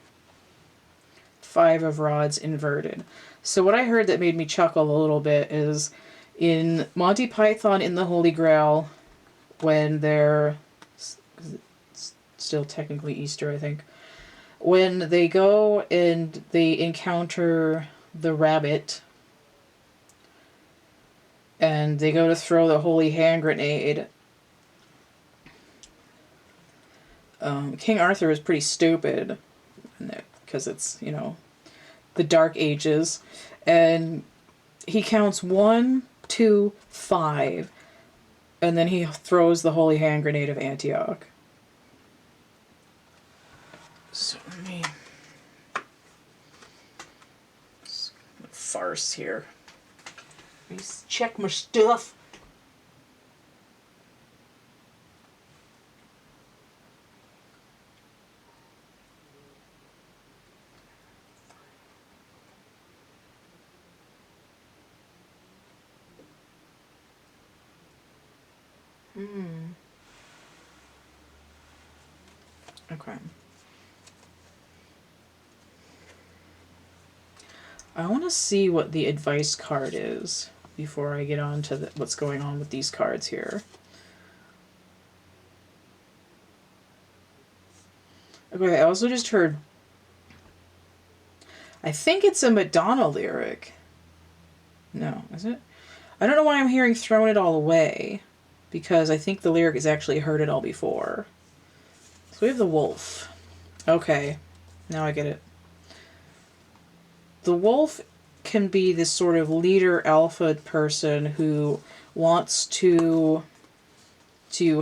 Five of Rods inverted. So what I heard that made me chuckle a little bit is in Monty Python in the Holy Grail, when they're still technically Easter, I think, when they go and they encounter the rabbit, and they go to throw the holy hand grenade. King Arthur is pretty stupid, because it's, you know, the Dark Ages, and he counts 1, 2, 5, and then he throws the holy hand grenade of Antioch. So let me farce here. Let me check my stuff. Okay. I want to see what the advice card is before I get on to what's going on with these cards here. Okay, I also just heard, I think it's a Madonna lyric. No, is it? I don't know why I'm hearing "thrown it all away," because I think the lyric is actually "heard it all before." So we have the wolf. Okay, now I get it. The wolf can be this sort of leader alpha person who wants to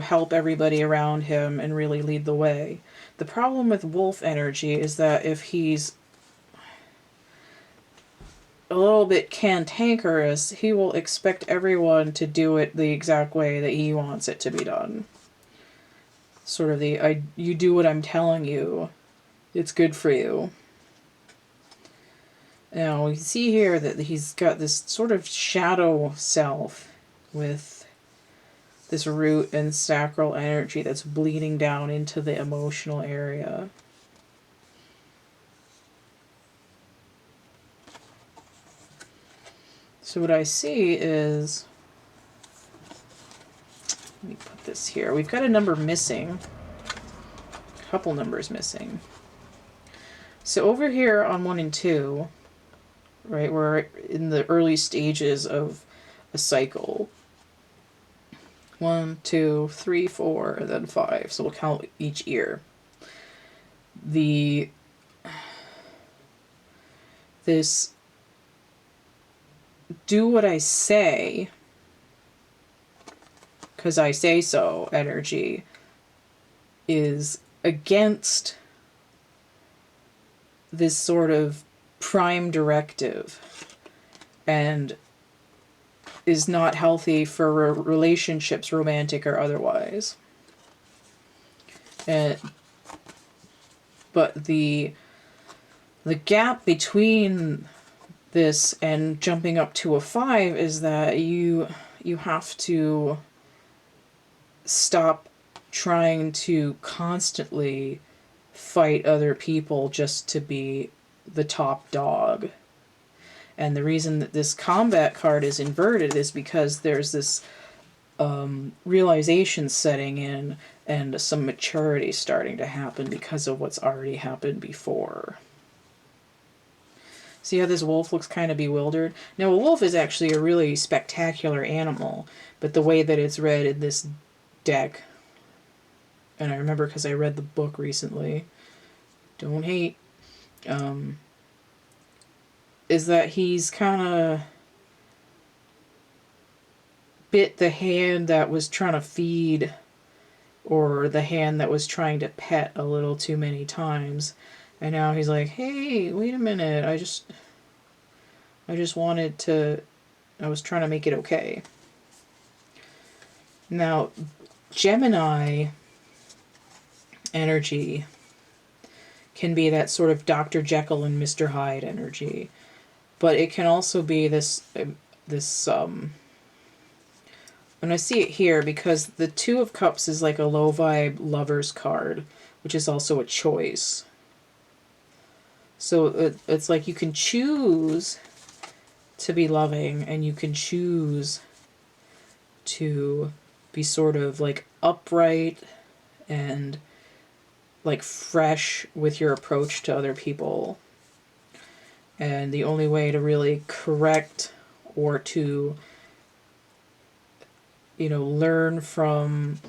help everybody around him and really lead the way. The problem with wolf energy is that if he's a little bit cantankerous, he will expect everyone to do it the exact way that he wants it to be done. Sort of you do what I'm telling you, it's good for you. Now, we see here that he's got this sort of shadow self with this root and sacral energy that's bleeding down into the emotional area. So what I see is, let me put this here. We've got a number missing, a couple numbers missing. So over here on 1 and 2, right, we're in the early stages of a cycle. 1, 2, 3, 4, and then 5. So we'll count each ear. This do what I say, because I say so energy is against this sort of prime directive and is not healthy for relationships, romantic or otherwise. But the gap between this and jumping up to a 5 is that you have to stop trying to constantly fight other people just to be the top dog. And the reason that this combat card is inverted is because there's this realization setting in and some maturity starting to happen because of what's already happened before. See how this wolf looks kind of bewildered? Now, a wolf is actually a really spectacular animal, but the way that it's read in this deck, and I remember because I read the book recently, don't hate, is that he's kind of bit the hand that was trying to feed, or the hand that was trying to pet a little too many times. And now he's like, hey, wait a minute, I just wanted to, I was trying to make it okay. Now, Gemini energy can be that sort of Dr. Jekyll and Mr. Hyde energy. But it can also be this, and I see it here because the 2 of Cups is like a low vibe lover's card, which is also a choice. So it's like you can choose to be loving and you can choose to be sort of like upright and like fresh with your approach to other people. And the only way to really correct or to, you know, learn from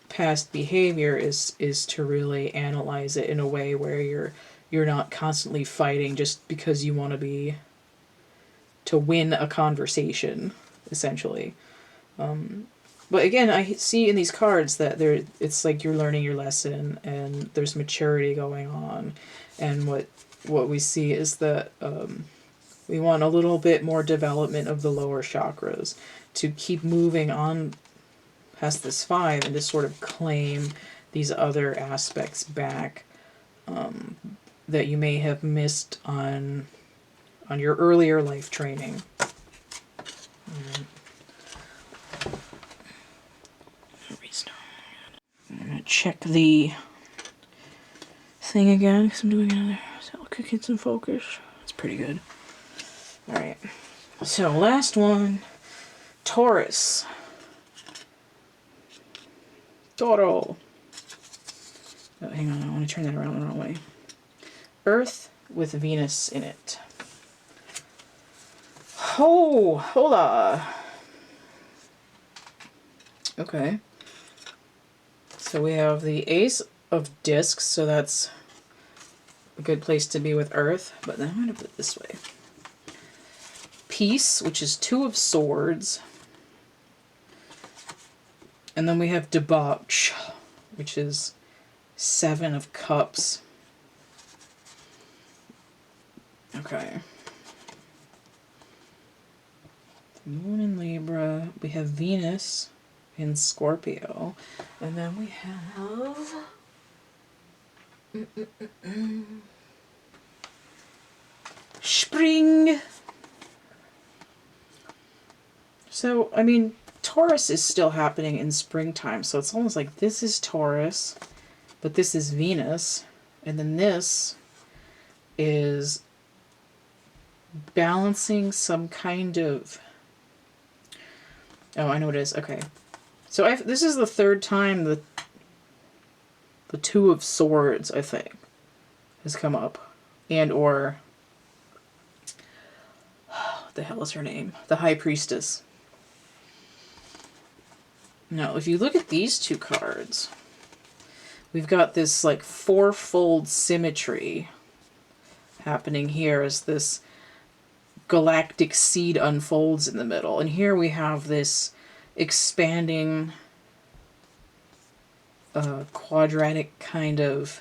past behavior is to really analyze it in a way where you're not constantly fighting just because you want to win a conversation, essentially. But again, I see in these cards that it's like you're learning your lesson and there's maturity going on. And what we see is that we want a little bit more development of the lower chakras to keep moving on past this 5 and to sort of claim these other aspects back that you may have missed on your earlier life training. I'm going to check the thing again because I'm doing another Cooking some focus. It's pretty good. Alright. So, last one. Taurus. Toro. Oh, hang on. I want to turn that around the wrong way. Earth with Venus in it. Oh, hola. Okay. So we have the Ace of Discs, so that's a good place to be with Earth. But then I'm going to put it this way. Peace, which is 2 of Swords. And then we have Debauch, which is 7 of Cups. Okay. Moon in Libra. We have Venus in Scorpio. And then we have... Spring! So, I mean, Taurus is still happening in springtime, so it's almost like this is Taurus, but this is Venus, and then this is balancing some kind of... Oh, I know what it is. Okay. So this is the 3rd time the 2 of Swords, I think, has come up. And or... What the hell is her name? The High Priestess. Now, if you look at these 2 cards, we've got this like 4-fold symmetry happening here as this galactic seed unfolds in the middle. And here we have this expanding quadratic kind of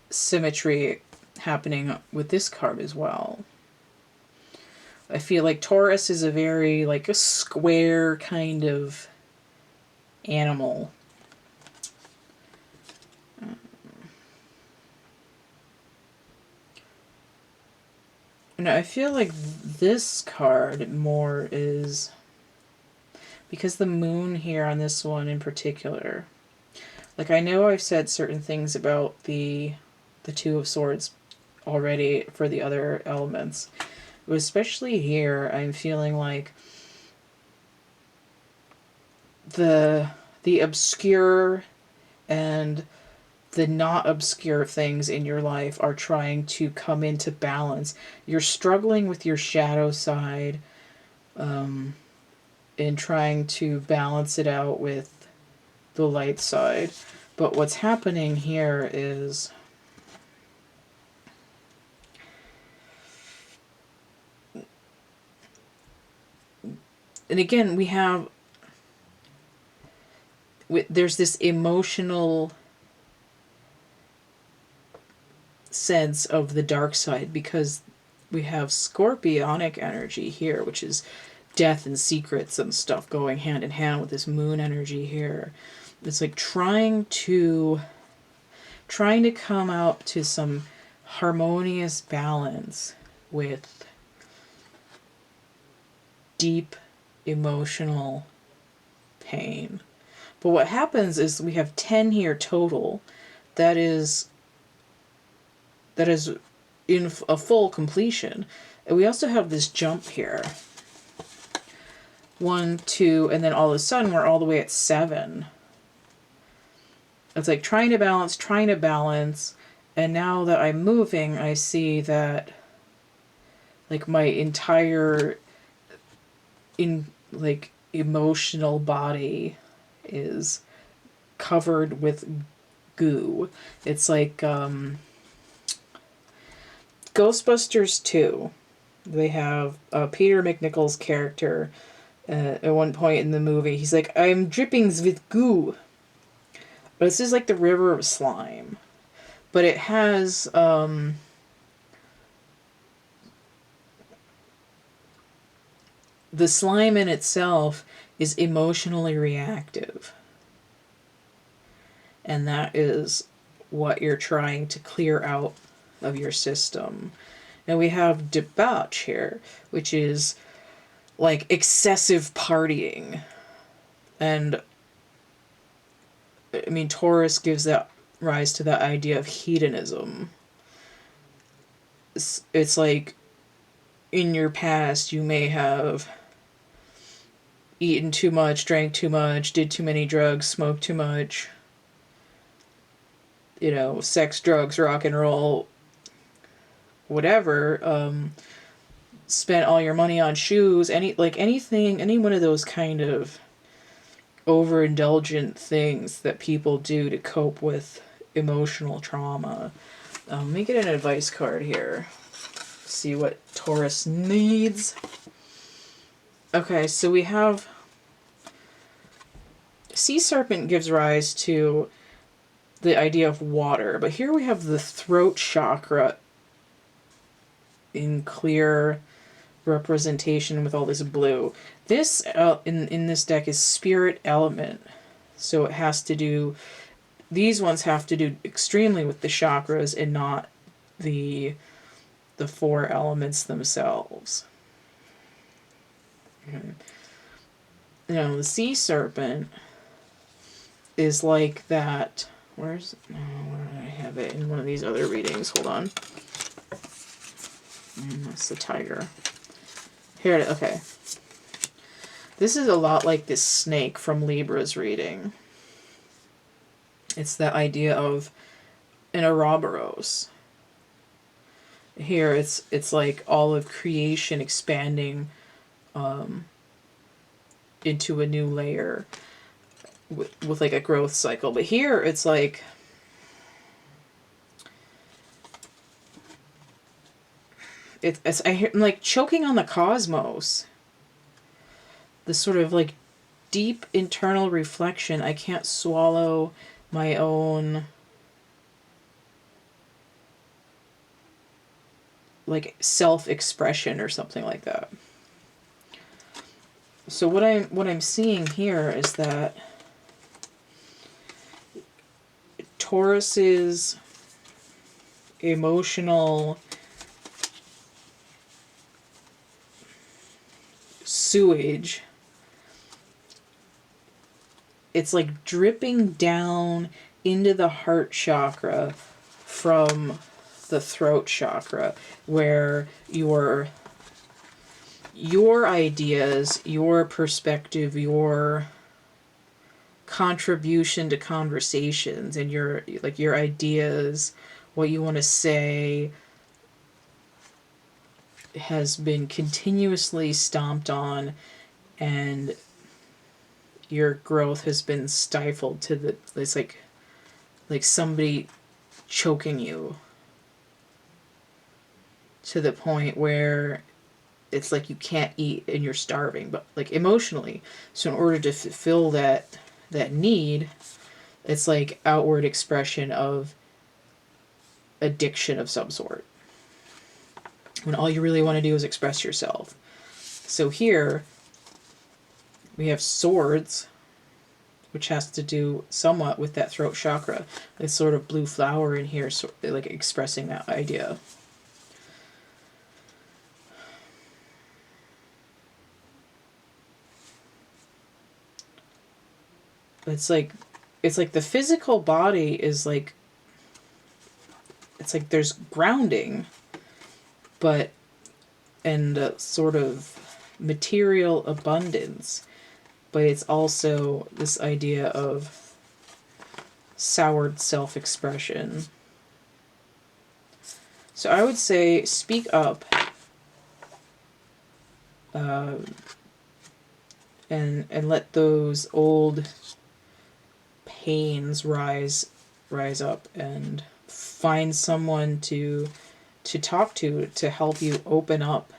symmetry happening with this card as well. I feel like Taurus is a very, like, a square kind of animal. Now, I feel like this card more is... Because the moon here on this one in particular... Like, I know I've said certain things about the 2 of Swords already for the other elements. But especially here, I'm feeling like the obscure and the not obscure things in your life are trying to come into balance. You're struggling with your shadow side and trying to balance it out with the light side. But what's happening here is... And again, we have... There's this emotional sense of the dark side because we have scorpionic energy here, which is death and secrets and stuff going hand in hand with this moon energy here. It's like trying to come out to some harmonious balance with deep emotional pain. But what happens is we have 10 here total. That is in a full completion. And we also have this jump here. 1, 2, and then all of a sudden we're all the way at 7. It's like trying to balance, and now that I'm moving, I see that like my entire emotional body is covered with goo. It's like Ghostbusters 2. They have Peter McNichol's character at one point in the movie. He's like, I'm drippings with goo. But this is like the river of slime. But it has the slime in itself is emotionally reactive. And that is what you're trying to clear out of your system. And we have debauch here, which is like excessive partying. And I mean, Taurus gives that rise to that idea of hedonism. It's like in your past you may have eaten too much, drank too much, did too many drugs, smoked too much, you know, sex, drugs, rock and roll, whatever, spent all your money on shoes, any one of those kind of overindulgent things that people do to cope with emotional trauma. Let me get an advice card here. See what Taurus needs. Okay, so we have sea serpent gives rise to the idea of water, but here we have the throat chakra in clear representation with all this blue. This in this deck is spirit element, so it has to do, these ones have to do extremely with the chakras and not the four elements themselves. Okay. You know, the sea serpent is like that. Where did I have it in one of these other readings? Hold on. That's the tiger. Here it is. Okay. This is a lot like this snake from Libra's reading. It's that idea of an Ouroboros. Here it's like all of creation expanding into a new layer with like a growth cycle. But here it's like I'm like choking on the cosmos. This sort of like deep internal reflection. I can't swallow my own like self-expression or something like that. So what I'm seeing here is that Taurus's emotional sewage, it's like dripping down into the heart chakra from the throat chakra, where your ideas, your perspective, your contribution to conversations, and your ideas, what you want to say, has been continuously stomped on, and your growth has been stifled to it's like somebody choking you to the point where it's like you can't eat and you're starving, but like emotionally. So in order to fulfill that need, it's like outward expression of addiction of some sort, when all you really want to do is express yourself. So here we have swords, which has to do somewhat with that throat chakra. This sort of blue flower in here, like expressing that idea. It's like the physical body is like, it's like there's grounding, but and sort of material abundance, but it's also this idea of soured self-expression. So I would say speak up and let those old pains rise up, and find someone to talk to help you open up.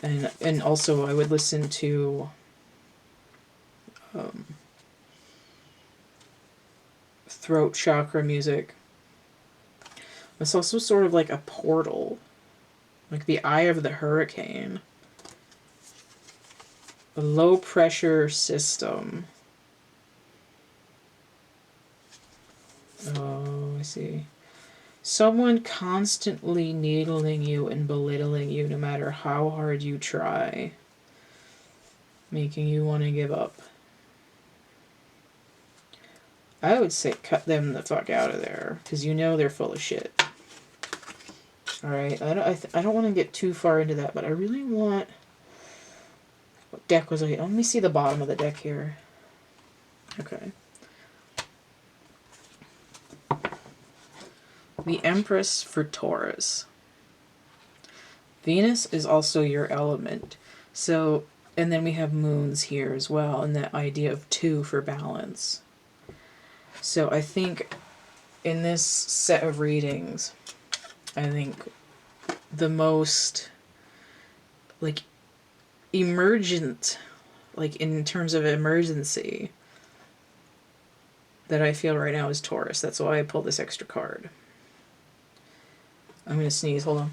And also I would listen to throat chakra music. It's also sort of like a portal, like the eye of the hurricane. A low pressure system. Oh, I see. Someone constantly needling you and belittling you no matter how hard you try. Making you want to give up. I would say cut them the fuck out of there, because you know they're full of shit. Alright, I don't want to get too far into that, but I really want... What deck was I... Let me see the bottom of the deck here. Okay. The Empress for Taurus. Venus is also your element. So, and then we have moons here as well, and that idea of 2 for balance. So I think in this set of readings, I think the most, like, emergent, like in terms of emergency, that I feel right now is Taurus. That's why I pulled this extra card. I'm going to sneeze. Hold on.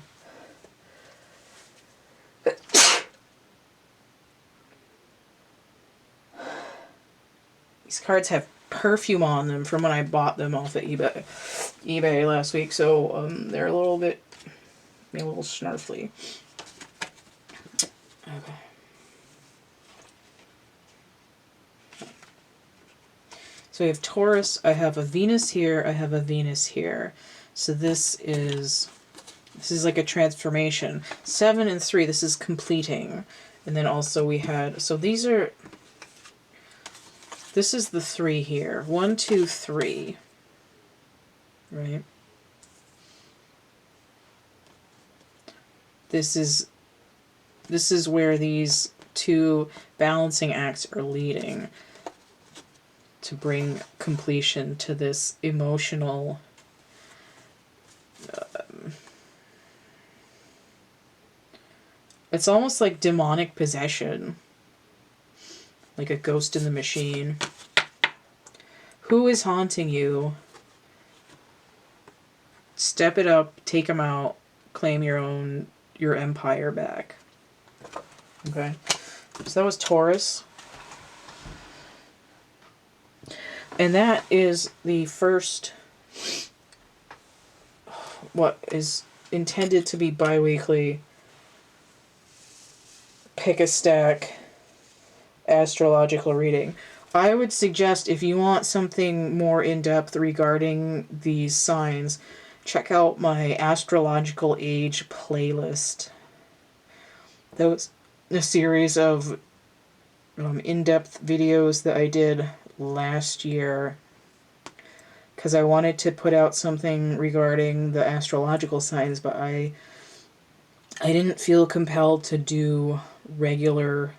These cards have perfume on them from when I bought them off of eBay last week, so they're a little snarfly. Okay. So we have Taurus, I have a Venus here, I have a Venus here. So this is like a transformation. 7 and 3, this is completing. And then also we had, so these are, this is the 3 here. 1, 2, 3. Right? This is where these 2 balancing acts are leading to bring completion to this emotional it's almost like demonic possession, like a ghost in the machine. Who is haunting you? Step it up, take them out, claim your empire back. Okay, so that was Taurus. And that is the first, what is intended to be bi-weekly pick a stack astrological reading. I would suggest, if you want something more in-depth regarding these signs, check out my astrological age playlist. That was a series of in-depth videos that I did last year, because I wanted to put out something regarding the astrological signs, but I didn't feel compelled to do regular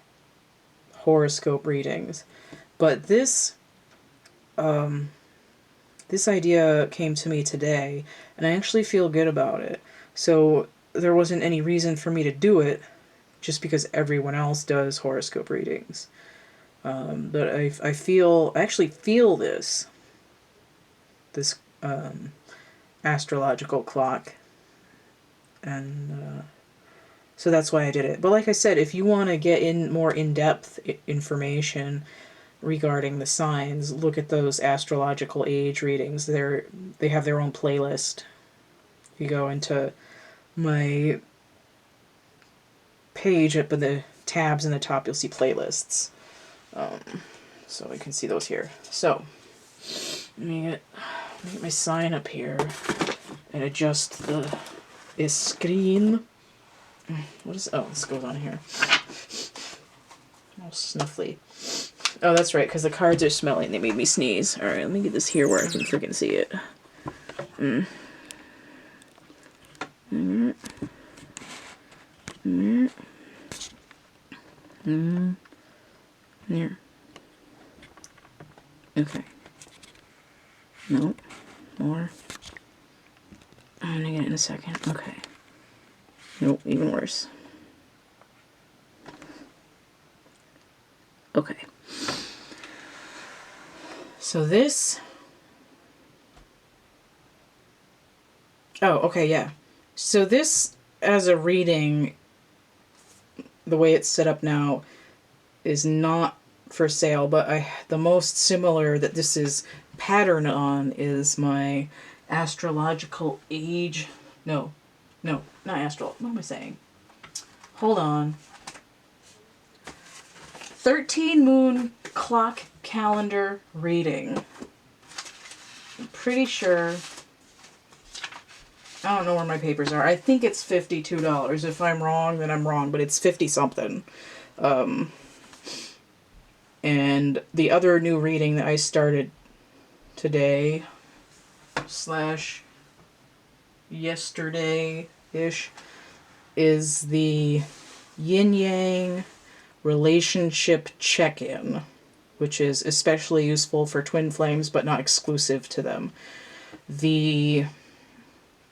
horoscope readings. But this idea came to me today, and I actually feel good about it. So there wasn't any reason for me to do it, just because everyone else does horoscope readings. But I actually feel this astrological clock, and so that's why I did it. But like I said, if you want to get more in-depth information regarding the signs, look at those astrological age readings. They have their own playlist. You go into my page up in the tabs in the top, you'll see playlists. So we can see those here. So let me get my sign up here and adjust the screen. What is... Oh, this goes on here. Oh, snuffly. Oh, that's right, because the cards are smelling. They made me sneeze. Alright, let me get this here where I can freaking see it. Here. Okay. Nope. More. I'm gonna get it in a second. Okay. Nope, even worse. Okay. So this... Oh, okay, yeah. So this, as a reading, the way it's set up now, is not for sale, but the most similar that this is patterned on is my astrological age. No, not astral. What am I saying? Hold on. 13 moon clock calendar reading. I'm pretty sure. I don't know where my papers are. I think it's $52. If I'm wrong, then I'm wrong, but it's 50 something. And the other new reading that I started today / yesterday-ish is the Yin Yang relationship check-in, which is especially useful for twin flames, but not exclusive to them. The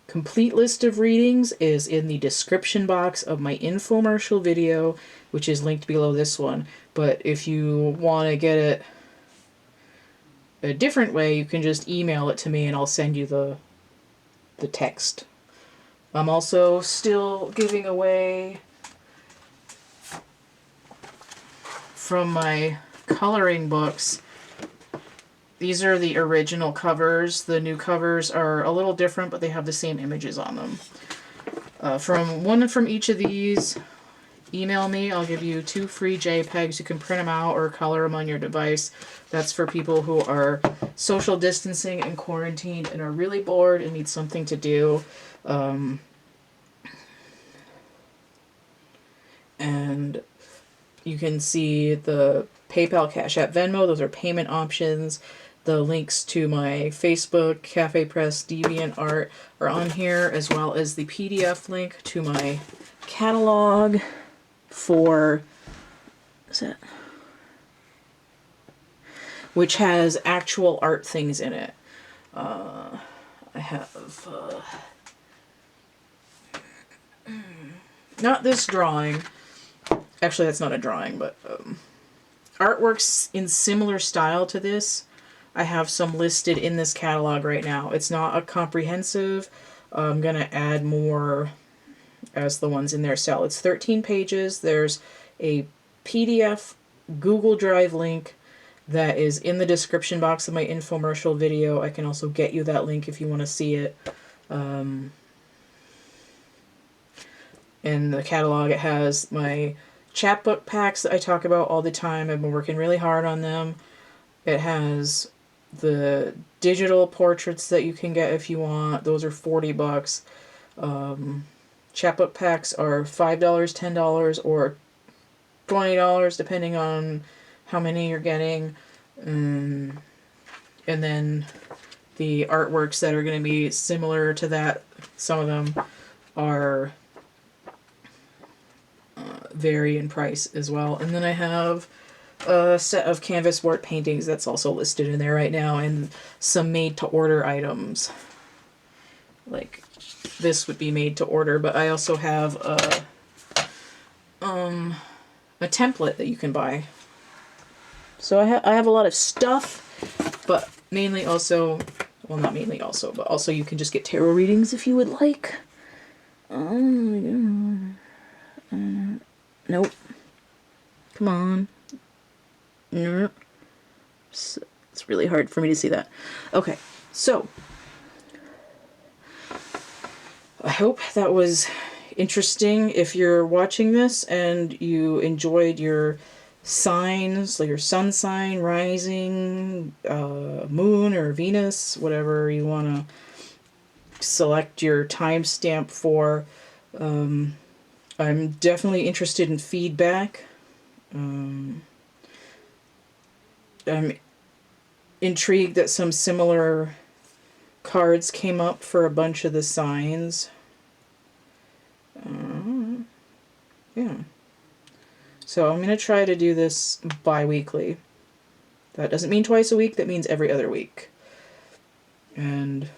complete list of readings is in the description box of my infomercial video, which is linked below this one. But if you want to get it a different way, you can just email it to me and I'll send you the text. I'm also still giving away from my coloring books. These are the original covers. The new covers are a little different, but they have the same images on them. From each of these, email me. I'll give you 2 free JPEGs. You can print them out or color them on your device. That's for people who are social distancing and quarantined and are really bored and need something to do. And you can see the PayPal, Cash App, Venmo. Those are payment options. The links to my Facebook, Cafe Press, DeviantArt are on here, as well as the PDF link to my catalog for... which has actual art things in it. I have... not this drawing. Actually, that's not a drawing, but artworks in similar style to this. I have some listed in this catalog right now. It's not a comprehensive. I'm going to add more as the ones in there sell. It's 13 pages. There's a PDF Google Drive link that is in the description box of my infomercial video. I can also get you that link if you want to see it. In the catalog, it has my chapbook packs that I talk about all the time. I've been working really hard on them. It has the digital portraits that you can get if you want. Those are $40. Chapbook packs are $5, $10, or $20, depending on how many you're getting. And then the artworks that are going to be similar to that, some of them are vary in price as well. And then I have a set of canvas board paintings that's also listed in there right now, and some made to order items. Like this would be made to order, but I also have a template that you can buy. So I have a lot of stuff, but mainly also, well, not mainly also, but also you can just get tarot readings if you would like. Nope. Come on. Nope. It's really hard for me to see that. Okay, so I hope that was interesting. If you're watching this and you enjoyed your signs, like your sun sign, rising, moon, or Venus, whatever you want to select your timestamp for, I'm definitely interested in feedback. I'm intrigued that some similar cards came up for a bunch of the signs. Yeah. So I'm going to try to do this bi-weekly. That doesn't mean twice a week, that means every other week. And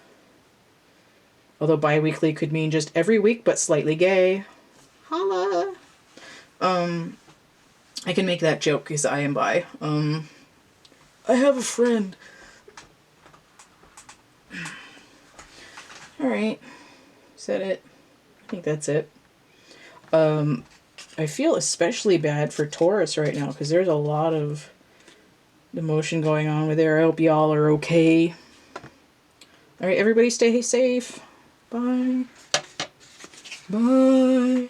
although bi-weekly could mean just every week, but slightly gay. Holla! I can make that joke because I am bi. I have a friend. Alright. Is that it? I think that's it. I feel especially bad for Taurus right now because there's a lot of emotion going on with there. I hope y'all are okay. Alright, everybody stay safe. Bye. Bye.